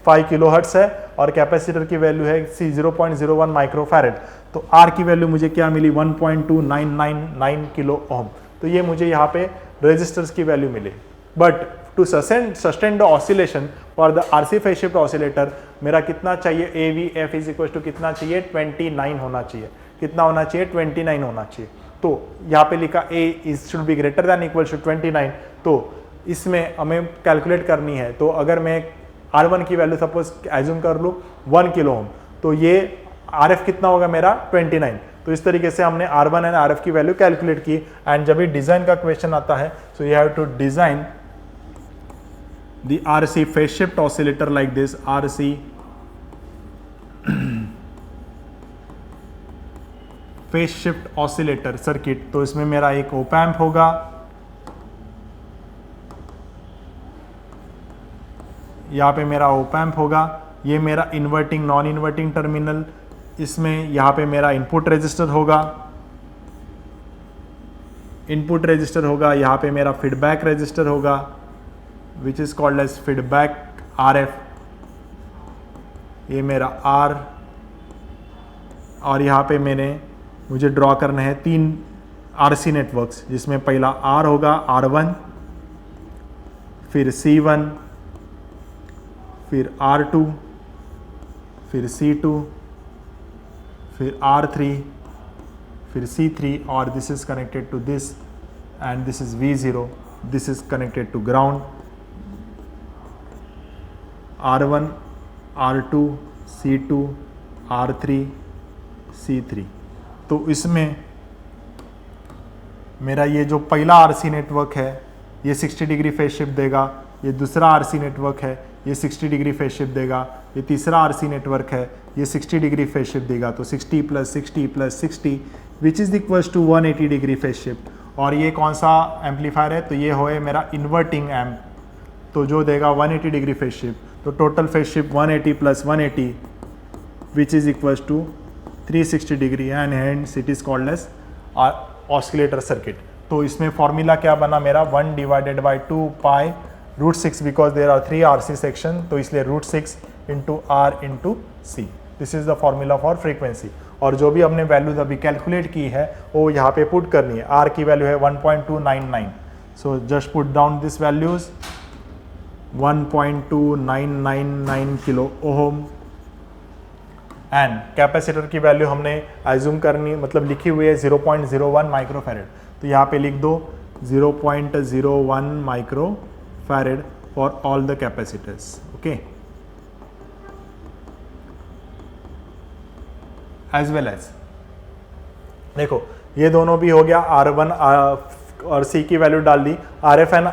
5 किलो हर्ट्ज है और कैपेसिटर की वैल्यू है 0.01 माइक्रोफैरेड। तो R की वैल्यू मुझे क्या मिली 1.2999 किलो ओम। तो ये मुझे यहाँ पे रेजिस्टर्स की वैल्यू मिली। But to sustain the oscillation for the RC phase shift oscillator मेरा कितना चाहिए, AVF इज इक्वल टू कितना चाहिए 29 होना चाहिए। कितना होना चाहिए 29 होना चाहिए। तो यहाँ पे लिखा a is should be greater than equal to 29, तो इसमें हमें कैलकुलेट करनी है। तो अगर मैं R1 की वैल्यू सपोज एज्यूम कर लूँ 1 किलो ओम, तो ये RF कितना होगा मेरा 29। तो इस तरीके से हमने R1 एंड RF की वैल्यू कैलकुलेट की। एंड जब भी डिजाइन का क्वेश्चन आता है, so you have to design the RC phase shift oscillator like this, RC phase shift oscillator circuit. तो इसमें मेरा एक ओप एम्प होगा, यहाँ पे मेरा ओप एम्प होगा, ये मेरा इन्वर्टिंग नॉन इन्वर्टिंग टर्मिनल, इसमें यहाँ पे मेरा इनपुट रेजिस्टर होगा, यहाँ पे मेरा फीडबैक रेजिस्टर होगा which is called as feedback RF, ये मेरा R, और यहाँ पे मुझे ड्रॉ करना है 3 RC नेटवर्क्स, जिसमें पहला R होगा R1, फिर C1, फिर R2, फिर C2, फिर R3, फिर C3, और this is connected to this and this is V0, this is connected to ground, R1, R2, C2, R3, C3। तो इसमें मेरा ये जो पहला RC नेटवर्क है ये 60 डिग्री फेज शिफ्ट देगा, ये दूसरा RC नेटवर्क है ये 60 डिग्री फेज शिफ्ट देगा, ये तीसरा RC नेटवर्क है ये 60 डिग्री फेज शिफ्ट देगा। तो 60 + 60 + 60 which is equals to 180 degree phase shift. और ये कौन सा एम्पलीफायर है, तो ये होए मेरा इन्वर्टिंग एम्प, तो जो देगा 180 डिग्री फेज शिफ्ट। तो total phase shift 180 + 180 which is equals to 360 degree, and hence it is called as oscillator circuit. तो इसमें फॉर्मूला क्या बना मेरा, 1/2 pi √6, because there are 3 RC section, तो इसलिए √6 × R × C। This is the formula for frequency. और जो भी हमने वैल्यूज अभी कैलकुलेट की है वो यहाँ पे पुट करनी है। R की वैल्यू है 1.299, so just put down this values, 1.2999 kilo ohm. And capacitor की वैल्यू हमने एज्यूम करनी, मतलब लिखी हुई है 0.01 माइक्रोफैरेड, तो यहाँ पे लिख दो 0.01 microfarad for all the capacitors. Okay, as well as देखो ये दोनों भी हो गया, R1 और C की वैल्यू डाल दी, RF एंड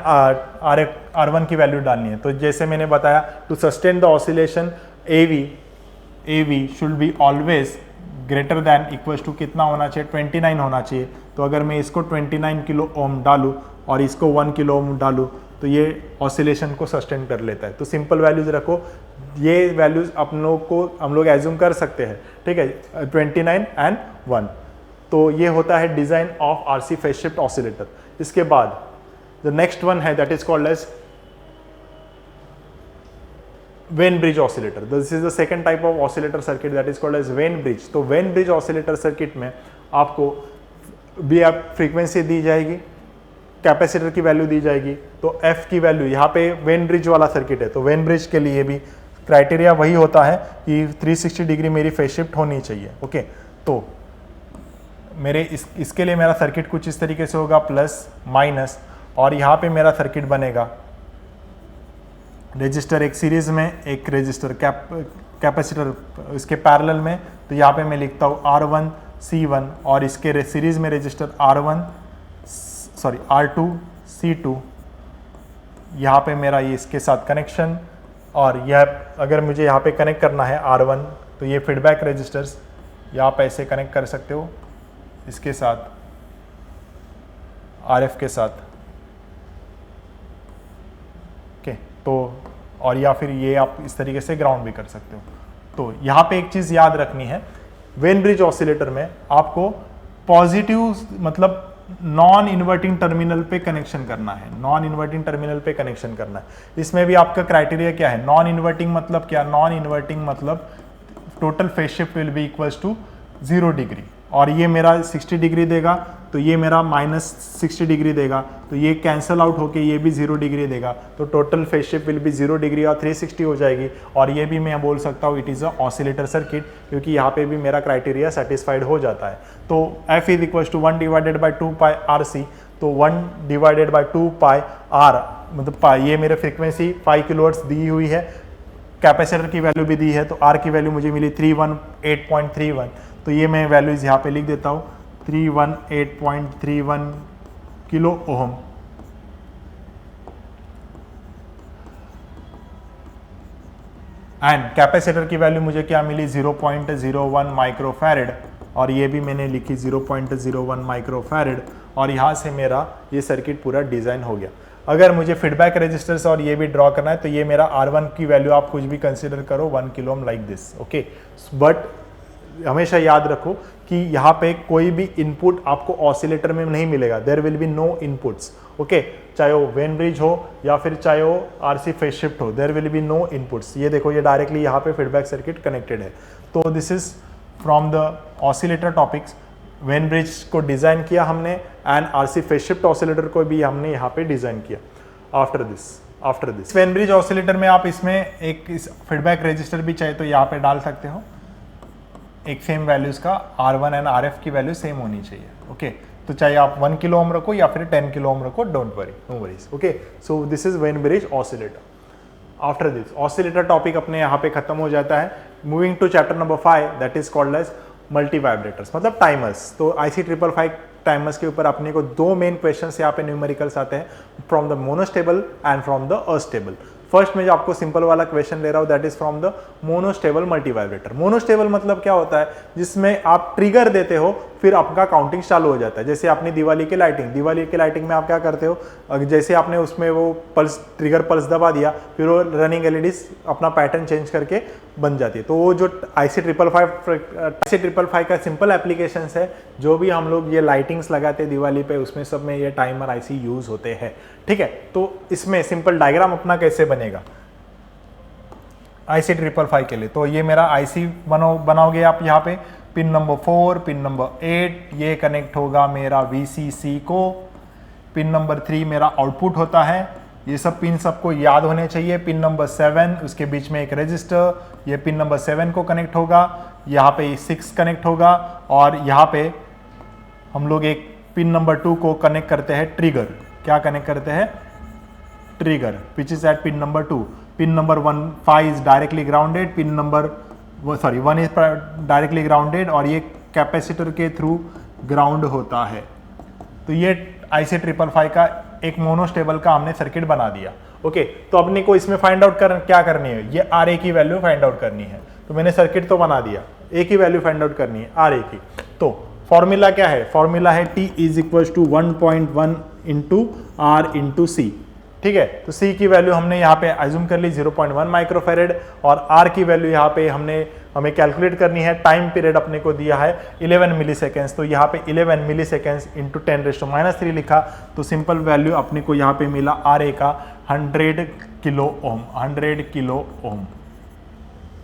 R1 की वैल्यू डालनी है। तो जैसे मैंने बताया, to sustain the oscillation AV should be always greater than equals to कितना होना चाहिए, 29 होना चाहिए। तो अगर मैं इसको 29 किलो ओम डालूँ और इसको 1 किलो ओम डालूँ तो ये ऑसिलेशन को सस्टेन कर लेता है। तो सिंपल वैल्यूज रखो, ये वैल्यूज हम लोग एज्यूम कर सकते हैं, ठीक है, 29 एंड 1। तो ये होता है design of RC phase shift oscillator. इसके बाद द नेक्स्ट वन है that is called as Wien bridge oscillator. This is the second type of oscillator circuit that is called as Wien bridge. तो वेन ब्रिज ऑसिलेटर सर्किट में आपको भी आप फ्रीक्वेंसी दी जाएगी, कैपेसिटर की वैल्यू दी जाएगी, तो F की वैल्यू, यहाँ पे वेन ब्रिज वाला सर्किट है, तो वेन ब्रिज के लिए भी क्राइटेरिया वही होता है कि 360 डिग्री मेरी फेज शिफ्ट होनी चाहिए। ओके, तो मेरे इसके लिए मेरा सर्किट कुछ इस तरीके से होगा, प्लस माइनस, और यहाँ पे मेरा सर्किट बनेगा रजिस्टर एक सीरीज में, एक रजिस्टर कैपेसिटर इसके पैरेलल में। तो यहाँ पे मैं लिखता हूँ R1 C1 और इसके सीरीज में रजिस्टर R2 C2। यहाँ पे मेरा ये इसके साथ कनेक्शन, और यह अगर मुझे यहाँ पे कनेक्ट करना है R1 तो ये फीडबैक रजिस्टर्स यहाँ पे ऐसे कनेक्ट कर सकते हो इसके साथ, RF के साथ। ओके, तो और या फिर ये आप इस तरीके से ग्राउंड भी कर सकते हो। तो यहाँ पे एक चीज़ याद रखनी है, वेन ब्रिज ऑसिलेटर में आपको पॉजिटिव मतलब नॉन इन्वर्टिंग टर्मिनल पे कनेक्शन करना है, नॉन इन्वर्टिंग टर्मिनल पे कनेक्शन करना है। इसमें भी आपका क्राइटेरिया क्या है, नॉन इन्वर्टिंग मतलब क्या, नॉन इन्वर्टिंग मतलब total phase shift will be equals to 0 degree, और ये मेरा 60 डिग्री देगा तो ये मेरा -60 डिग्री देगा, तो ये कैंसल आउट होके ये भी 0 डिग्री देगा, तो total phase shift will B 0 degree और 360 हो जाएगी। और ये भी मैं बोल सकता हूँ it is a oscillator circuit, क्योंकि यहाँ पे भी मेरा क्राइटेरिया सेटिस्फाइड हो जाता है। तो F is equal to 1 divided by 2 pi R C, तो 1 डिवाइडेड बाई 2 पाई आर, मतलब पाई, ये मेरे फ्रीक्वेंसी 5 किलोहर्ट्ज दी हुई है, कैपेसिटर की वैल्यू भी दी है, तो आर की वैल्यू मुझे मिली 318.31, तो ये मैं वैल्यूज यहाँ पे लिख देता हूँ 318.31 किलो ओम। एंड कैपेसिटर की वैल्यू मुझे क्या मिली 0.01 माइक्रोफैरेड, और ये भी मैंने लिखी 0.01 माइक्रोफैरेड, और यहाँ से मेरा ये सर्किट पूरा डिज़ाइन हो गया। अगर मुझे फीडबैक रेजिस्टर्स और ये भी ड्रॉ करना है तो ये मेरा R1 की वैल्यू आप कुछ भी कंसीडर करो 1 kilo Om like this, okay. But हमेशा याद रखो कि यहाँ पे कोई भी इनपुट आपको ऑसिलेटर में नहीं मिलेगा, there will be no inputs, okay. चाहे वो वेन ब्रिज हो या फिर चाहे वो आरसी फेज शिफ्ट हो, there will be no inputs. ये देखो ये डायरेक्टली यहाँ पे फीडबैक सर्किट कनेक्टेड है। तो this is from the oscillator topics. Wien bridge को डिजाइन किया हमने and RC phase shift oscillator को भी हमने यहाँ पे डिजाइन किया। After this when bridge oscillator में आप इसमें एक फीडबैक रजिस्टर भी चाहिए तो यहाँ पे डाल सकते हो, एक सेम वैल्यूज का R1 एंड RF की वैल्यू सेम होनी चाहिए, ओके। तो चाहे आप 1 किलो ओम रखो या फिर 10 किलो ओम रखो, don't worry, no worries, okay. So this is Wien bridge oscillator. After this oscillator topic अपने यहाँ पे खत्म हो जाता है। Moving to chapter number 5 that is called as multivibrators, मतलब टाइमर्स। तो IC 555 टाइमर्स के ऊपर अपने को दो मेन क्वेश्चंस यहाँ पे न्यूमेरिकल्स आते हैं, from the monostable and from the astable. First में जो आपको सिंपल वाला क्वेश्चन ले रहा हूं that is from the monostable multi vibrator. Monostable मतलब क्या होता है, जिसमें आप ट्रिगर देते हो फिर आपका काउंटिंग चालू हो जाता है। जैसे आपने दिवाली की लाइटिंग में आप क्या करते हो, जैसे आपने उसमें वो पल्स ट्रिगर पल्स दबा दिया फिर वो रनिंग एलईडीज अपना पैटर्न चेंज करके बन जाती है। तो वो जो IC 555 का सिंपल एप्लीकेशन है, जो भी हम लोग ये लाइटिंग्स लगाते हैं दिवाली पे, उसमें सब में ये टाइमर IC यूज होते हैं, ठीक है। तो इसमें सिंपल डायग्राम अपना कैसे बनेगा IC 555 के लिए, तो ये मेरा IC बनाओगे आप यहाँ पे, पिन नंबर 4, पिन नंबर 8 ये कनेक्ट होगा मेरा VCC को, पिन नंबर 3 मेरा आउटपुट होता है। ये सब पिन सबको याद होने चाहिए। पिन नंबर 7 उसके बीच में एक रजिस्टर, ये पिन नंबर 7 को कनेक्ट होगा, यहाँ पे 6 कनेक्ट होगा, और यहाँ पे हम लोग एक पिन नंबर 2 को कनेक्ट करते हैं ट्रिगर। क्या कनेक्ट करते हैं? Trigger, which is at pin number 2। Pin number 5 is directly grounded, pin number 1 is directly grounded, और ये कैपेसिटर के थ्रू ग्राउंड होता है। तो ये IC 555 का एक मोनोस्टेबल का हमने सर्किट बना दिया, ओके। तो अपने को इसमें फाइंड आउट क्या करनी है, ये RA की वैल्यू फाइंड आउट करनी है। तो मैंने सर्किट तो बना दिया, A की वैल्यू फाइंड आउट करनी है, RA की। तो फॉर्मूला क्या है? फॉर्मूला है T is equal to 1.1 into R into C, ठीक है। तो C की वैल्यू हमने यहाँ पे एज्यूम कर ली 0.1 माइक्रोफेरेड, और R की वैल्यू यहाँ पे हमें कैलकुलेट करनी है। टाइम पीरियड अपने को दिया है 11 मिली सेकेंड्स, तो यहाँ पे 11 मिली सेकेंड्स इंटू 10⁻³ लिखा, तो सिंपल वैल्यू अपने को यहाँ पे मिला RA का 100 किलो ओम। 100 किलो ओम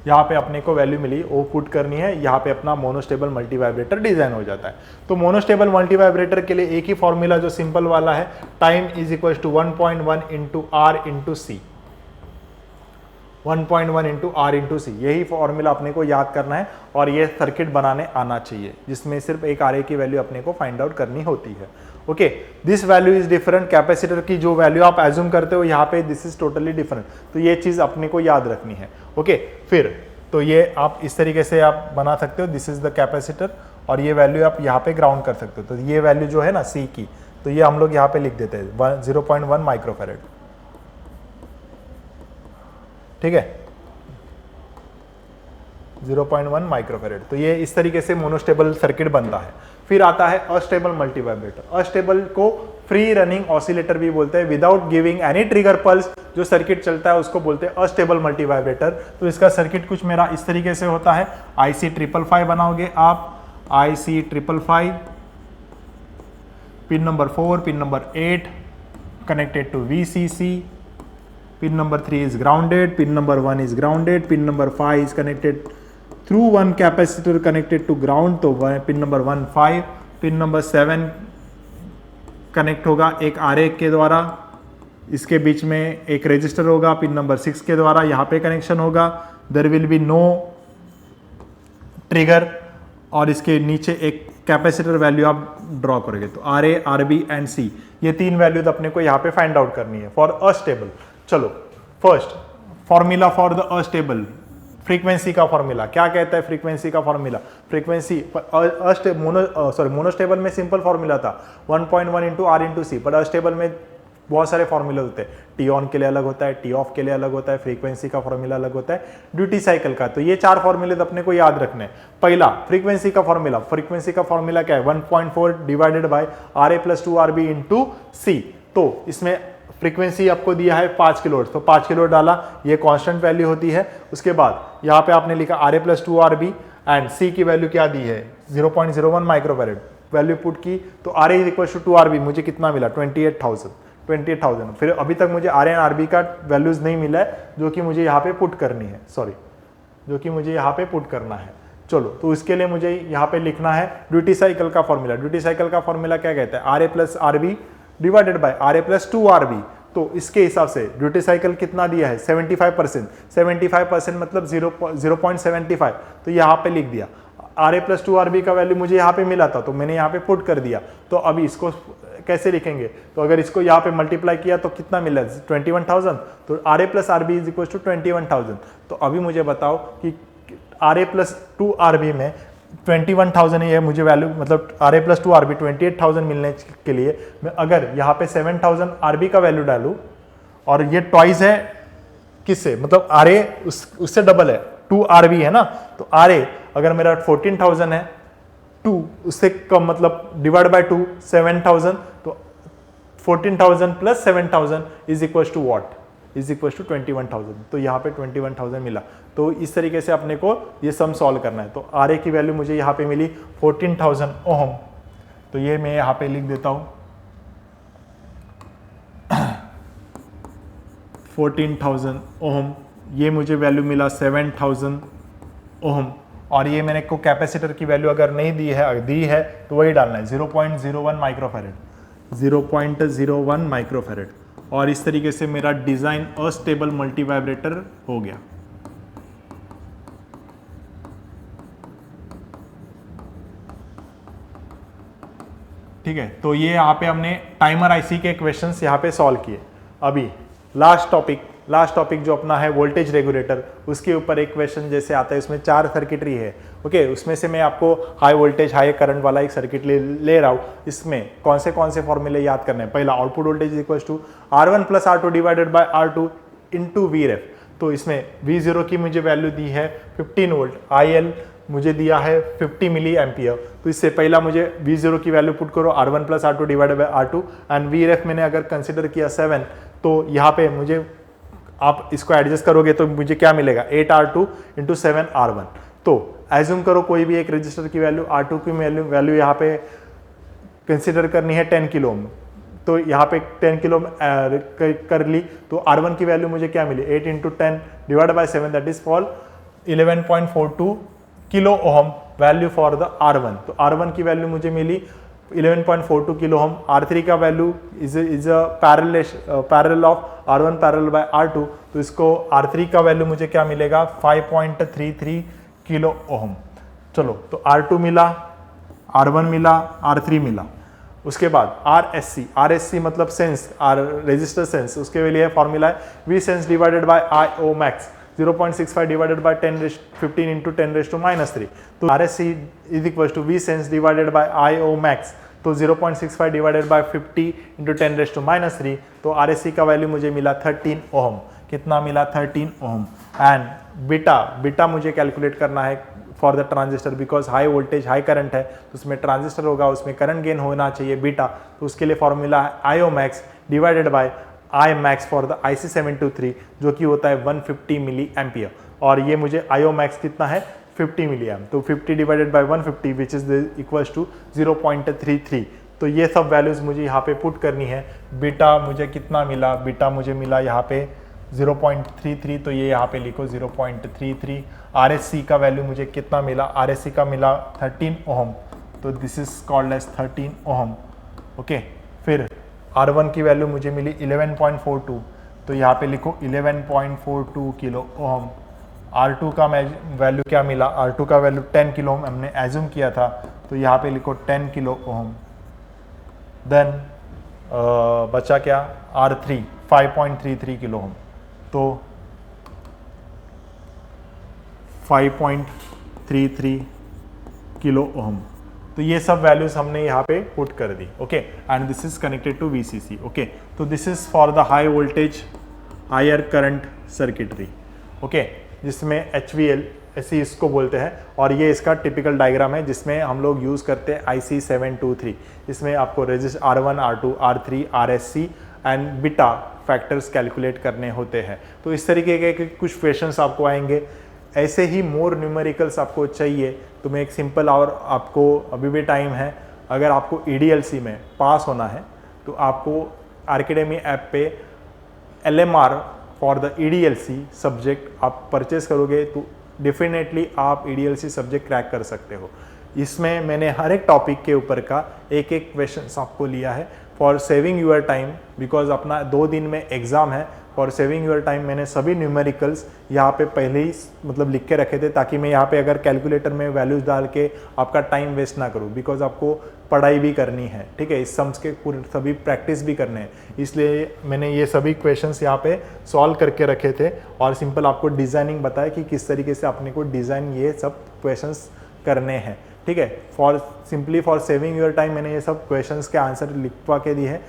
यहाँ पे अपने को वैल्यू मिली, वो पुट करनी है। यहाँ पे अपना मोनोस्टेबल मल्टी वाइब्रेटर डिजाइन हो जाता है। तो मोनोस्टेबल मल्टी वाइब्रेटर के लिए एक ही फॉर्मूला जो सिंपल वाला है, time is equal to 1.1 into R into C। 1.1 into R into C, यही फॉर्मूला अपने को याद करना है, और ये सर्किट बनाने आना चाहिए, जिसमें सिर्फ एक RA की वैल्यू अपने को फाइंड आउट करनी होती है, okay. This value is different, capacitor की जो वैल्यू आप एज्यूम करते हो यहाँ पे दिस इज टोटली डिफरेंट, तो ये चीज अपने को याद रखनी है, ओके। फिर तो ये आप इस तरीके से आप बना सकते हो, दिस इज द कैपेसिटर, और ये वैल्यू आप यहाँ पे ग्राउंड कर सकते हो। तो ये वैल्यू जो है ना C की, तो ये हम लोग यहाँ पे लिख देते हैं 0.1 माइक्रोफेरेड, ठीक है, 0.1 माइक्रोफेरेड। तो ये इस तरीके से मोनोस्टेबल सर्किट बनता है। फिर आता है अस्टेबल मल्टी वाइब्रेटर। अस्टेबल को फ्री रनिंग ऑसिलेटर भी बोलते हैं, without giving any trigger pulse जो सर्किट चलता है उसको बोलते हैं अस्टेबल मल्टी वाइब्रेटर। तो इसका सर्किट कुछ मेरा इस तरीके से होता है। IC 555 बनाओगे आप, IC 555, pin number 4, pin number 8 connected to VCC, pin number 3 is grounded, pin number 1 is grounded, pin number 5 is connected through one capacitor connected to ground, तो pin number 1 5, pin number 7 connect होगा एक RA के द्वारा, इसके बीच में एक रजिस्टर होगा पिन नंबर 6 के द्वारा, यहाँ पे कनेक्शन होगा, there will be no trigger, और इसके नीचे एक कैपेसिटर वैल्यू आप ड्रॉ करोगे तो are a, r b and c, ये तीन वैल्यूज अपने को यहाँ पे फाइंड आउट करनी है फॉर अस्टेबल। चलो first formula for the astable, frequency का फॉर्मूला क्या कहता है? फ्रीक्वेंसी का फॉर्मूला, फ्रीक्वेंसी मोनोस्टेबल में सिंपल फॉर्मूला था 1.1 इंटू आर इंटू सी, पर अस्टेबल में बहुत सारे फॉर्मूले होते हैं। टी ऑन के लिए अलग होता है, टी ऑफ के लिए अलग होता है, फ्रीक्वेंसी का फॉर्मूला अलग होता है, ड्यूटी साइकिल का। तो ये चार फॉर्मूले अपने को याद रखने हैं। पहला फ्रीक्वेंसी का फॉर्मूला, फ्रीक्वेंसी का फॉर्मूला क्या है? 1.4 divided by R A plus 2 are b into c. तो इसमें फ्रीक्वेंसी आपको दिया है 5 किलो, तो 5 किलो डाला, ये कांस्टेंट वैल्यू होती है। उसके बाद यहाँ पे आपने लिखा r A plus 2 are b and c की वैल्यू क्या दी है? 0.01 माइक्रोफैरेड वैल्यू पुट की, तो are A equal to 2 are B मुझे कितना मिला? 28,000। फिर अभी तक मुझे आर एंड आर बी का वैल्यूज नहीं मिला है, जो कि मुझे यहाँ पे पुट करनी है, जो कि मुझे यहाँ पे पुट करना है। चलो, तो इसके लिए मुझे यहाँ पे लिखना है ड्यूटी साइकिल का फॉर्मूला। ड्यूटी साइकिल का फॉर्मूला क्या कहता है? R A plus R B divided by R A plus 2 are B. तो इसके हिसाब से ड्यूटी साइकिल कितना दिया है? 75%। 75% मतलब 0.75, तो यहाँ पे लिख दिया। R A plus 2 are B का वैल्यू मुझे यहाँ पे मिला था, तो मैंने यहाँ पे पुट कर दिया। तो अभी इसको कैसे लिखेंगे? तो अगर इसको यहाँ पे मल्टीप्लाई किया तो कितना मिला? 21,000। तो R A plus R B is equal to 21,000। तो अभी मुझे बताओ कि R A plus 2 are B में 21,000 है मुझे वैल्यू, मतलब R A plus 2 are B 28,000 मिलने के लिए मैं अगर यहाँ पे 7,000 आर बी का वैल्यू डालूँ, और ये ट्वाइस है किससे? मतलब आर ए उससे डबल है, 2 आर बी है ना। तो आर ए अगर मेरा 14,000 है, 2 उससे कम मतलब डिवाइड बाय 2 7,000, तो 14,000 plus 7,000 is equal to what? Is equal to 21,000। तो यहाँ पे 21,000 मिला। तो इस तरीके से अपने को ये सम सॉल्व करना है। तो आर ए की वैल्यू मुझे यहाँ पे मिली 14,000 ओम। तो ये मैं यहाँ पे लिख देता हूँ 14,000 ओम। ये मुझे वैल्यू मिला 7,000 ओम। और ये मैंने को कैपेसिटर की वैल्यू अगर नहीं दी है तो वही डालना है 0.01 माइक्रोफैरेड, 0.01 माइक्रोफैरेड। और इस तरीके से मेरा डिजाइन अस्टेबल मल्टी वाइब्रेटर हो गया। ठीक है, तो ये यहाँ पे हमने टाइमर आईसी के क्वेश्चंस यहाँ पे सॉल्व किए। अभी लास्ट टॉपिक जो अपना है वोल्टेज रेगुलेटर, उसके ऊपर एक क्वेश्चन जैसे आता है, उसमें 4 सर्किटरी है। ओके, उसमें से मैं आपको हाई वोल्टेज हाई करंट वाला एक सर्किट ले रहा हूँ। इसमें कौन से फॉर्मूले याद करने हैं? पहला output voltage is equal to R1 plus R2 divided by R2 into Vref। तो इसमें V0 की मुझे वैल्यू दी है 15 वोल्ट, IL मुझे दिया है 50 मिली एम्पियर। तो इससे पहला मुझे V0 की वैल्यू पुट करो, R1 plus R2 divided by R2 and Vref मैंने अगर कंसिडर किया 7, तो यहाँ पे मुझे आप इसको एडजस्ट करोगे तो मुझे क्या मिलेगा? 8R2 into 7R1। तो एज्यूम करो कोई भी एक रजिस्टर की वैल्यू, R2 की वैल्यू यहाँ पे कंसिडर करनी है 10 किलो ओम। तो यहाँ पे 10 किलो कर ली, तो R1 की वैल्यू मुझे क्या मिली? 8 into 10 divide by 7, that is for 11.42 kilo ohm value for the R1। तो R1 की वैल्यू मुझे मिली 11.42 किलो ओम। R3 का value is a parallel of R1 parallel by R2। तो इसको R3 का वैल्यू मुझे क्या मिलेगा? 5.33 किलो ओम। चलो, तो R2 मिला, R1 मिला, R3 मिला। उसके बाद RSC मतलब सेंस, रेजिस्टर सेंस, उसके लिए फॉर्मूला है V sense divided by IO max 0.65 divided by 15 into 10⁻³ तो RSC is equal to V sense divided by IO max, तो 0.65 डिवाइडेड बाय 50 इंटू 10⁻³ तो RSC का वैल्यू मुझे मिला 13 ओम। कितना मिला? 13 ओम। एंड बीटा मुझे कैलकुलेट करना है for the transistor, because high voltage high current है, तो उसमें ट्रांजिस्टर होगा, उसमें करंट गेन होना चाहिए बीटा। तो उसके लिए फॉर्मूला है IO max divided by I max for the IC723, जो कि होता है 150 मिली एम्पियर। और ये मुझे IO मैक्स कितना है? 50 मिली एम्प। तो 50 divided by 150 which is equals to 0.33। तो ये सब वैल्यूज मुझे यहाँ पे पुट करनी है। बीटा मुझे कितना मिला? बीटा मुझे मिला यहाँ पे 0.33, तो ये यहाँ पे लिखो 0.33। RSC का वैल्यू मुझे कितना मिला? RSC का मिला 13 ओम, तो this is called as 13 ohm. Okay, फिर R1 की वैल्यू मुझे मिली 11.42, तो यहाँ पे लिखो 11.42 किलो ओम। R2 का वैल्यू क्या मिला? R2 का वैल्यू 10 किलो ओम हमने एज्यूम किया था, तो यहाँ पे लिखो 10 किलो ओम। देन बचा क्या, R3 5.33 किलो ओम, तो 5.33 किलो ओम। तो ये सब वैल्यूज हमने यहाँ पे पुट कर दी। Okay, and this is connected to VCC। Okay, तो this is for the high voltage higher current circuitry. Okay, जिसमें HVL ऐसे इसको बोलते हैं, और ये इसका टिपिकल डायग्राम है जिसमें हम लोग यूज़ करते हैं IC 723। इसमें आपको resist R1, R2, R3, RSC and beta factors calculate करने होते हैं। तो इस तरीके के कुछ क्वेश्चंस आपको आएंगे। ऐसे ही मोर न्यूमेरिकल्स आपको चाहिए तो मैं एक सिंपल, और आपको अभी भी टाइम है, अगर आपको EDLC में पास होना है तो आपको आर्केडेमी ऐप पे LMR for the EDLC subject आप परचेस करोगे तो डेफिनेटली आप EDLC सब्जेक्ट क्रैक कर सकते हो। इसमें मैंने हर एक टॉपिक के ऊपर का एक एक क्वेश्चन आपको लिया है for saving your time, because अपना 2 दिन में एग्ज़ाम है। फॉर सेविंग यूर टाइम मैंने सभी न्यूमेरिकल्स यहाँ पे पहले ही मतलब लिख के रखे थे, ताकि मैं यहाँ पे अगर कैलकुलेटर में वैल्यूज डाल के आपका टाइम वेस्ट ना करूँ, बिकॉज आपको पढ़ाई भी करनी है, ठीक है, इस सम्स के पूरे सभी प्रैक्टिस भी करने हैं। इसलिए मैंने ये सभी क्वेश्चंस यहाँ पे सॉल्व करके रखे थे, और सिंपल आपको डिज़ाइनिंग बताया कि किस तरीके से अपने को डिज़ाइन ये सब क्वेश्चंस करने हैं, ठीक है। For simply for saving your time मैंने ये सब क्वेश्चंस के आंसर लिखवा के दिए हैं।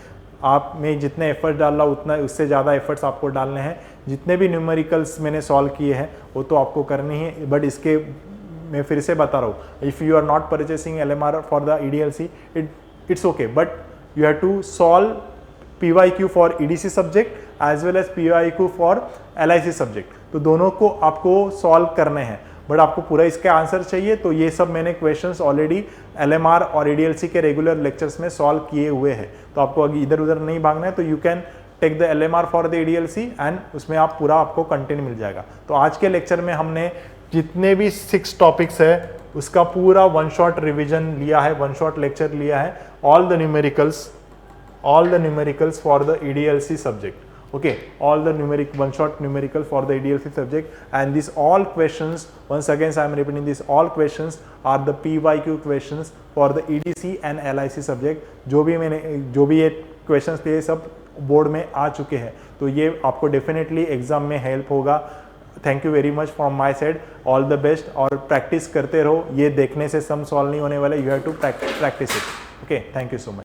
आप में जितने एफर्ट डाल रहा उतना, उससे ज़्यादा एफर्ट्स आपको डालने हैं। जितने भी न्यूमेरिकल्स मैंने सॉल्व किए हैं वो तो आपको करनी है, बट इसके मैं फिर से बता रहा हूँ, if you are not purchasing LMR for the EDLC it's okay, but you have to solve PYQ for EDC subject as well as PYQ for LIC subject. तो दोनों को आपको सॉल्व करने हैं, बट आपको पूरा इसके आंसर चाहिए तो ये सब मैंने क्वेश्चंस ऑलरेडी LMR और EDLC के रेगुलर लेक्चर्स में सॉल्व किए हुए हैं। तो आपको अगर इधर उधर नहीं भागना है तो you can take the LMR for the EDLC and उसमें आप पूरा आपको कंटेंट मिल जाएगा। तो आज के लेक्चर में हमने जितने भी 6 टॉपिक्स है उसका पूरा 1 शॉट रिविजन लिया है, 1 शॉट लेक्चर लिया है, all the numericals for the EDLC subject. Okay, all the 1 shot numerical for the EDLC subject, and these all questions, once again I am repeating, these all questions are the PYQ questions for the EDC and LIC subject। जो भी ये questions थे सब बोर्ड में आ चुके हैं, तो ये आपको डेफिनेटली एग्जाम में हेल्प होगा। Thank you very much from my side, all the best, और प्रैक्टिस करते रहो। ये देखने से सम सॉल्व नहीं होने वाले, you have to practice it. Okay, thank you so much.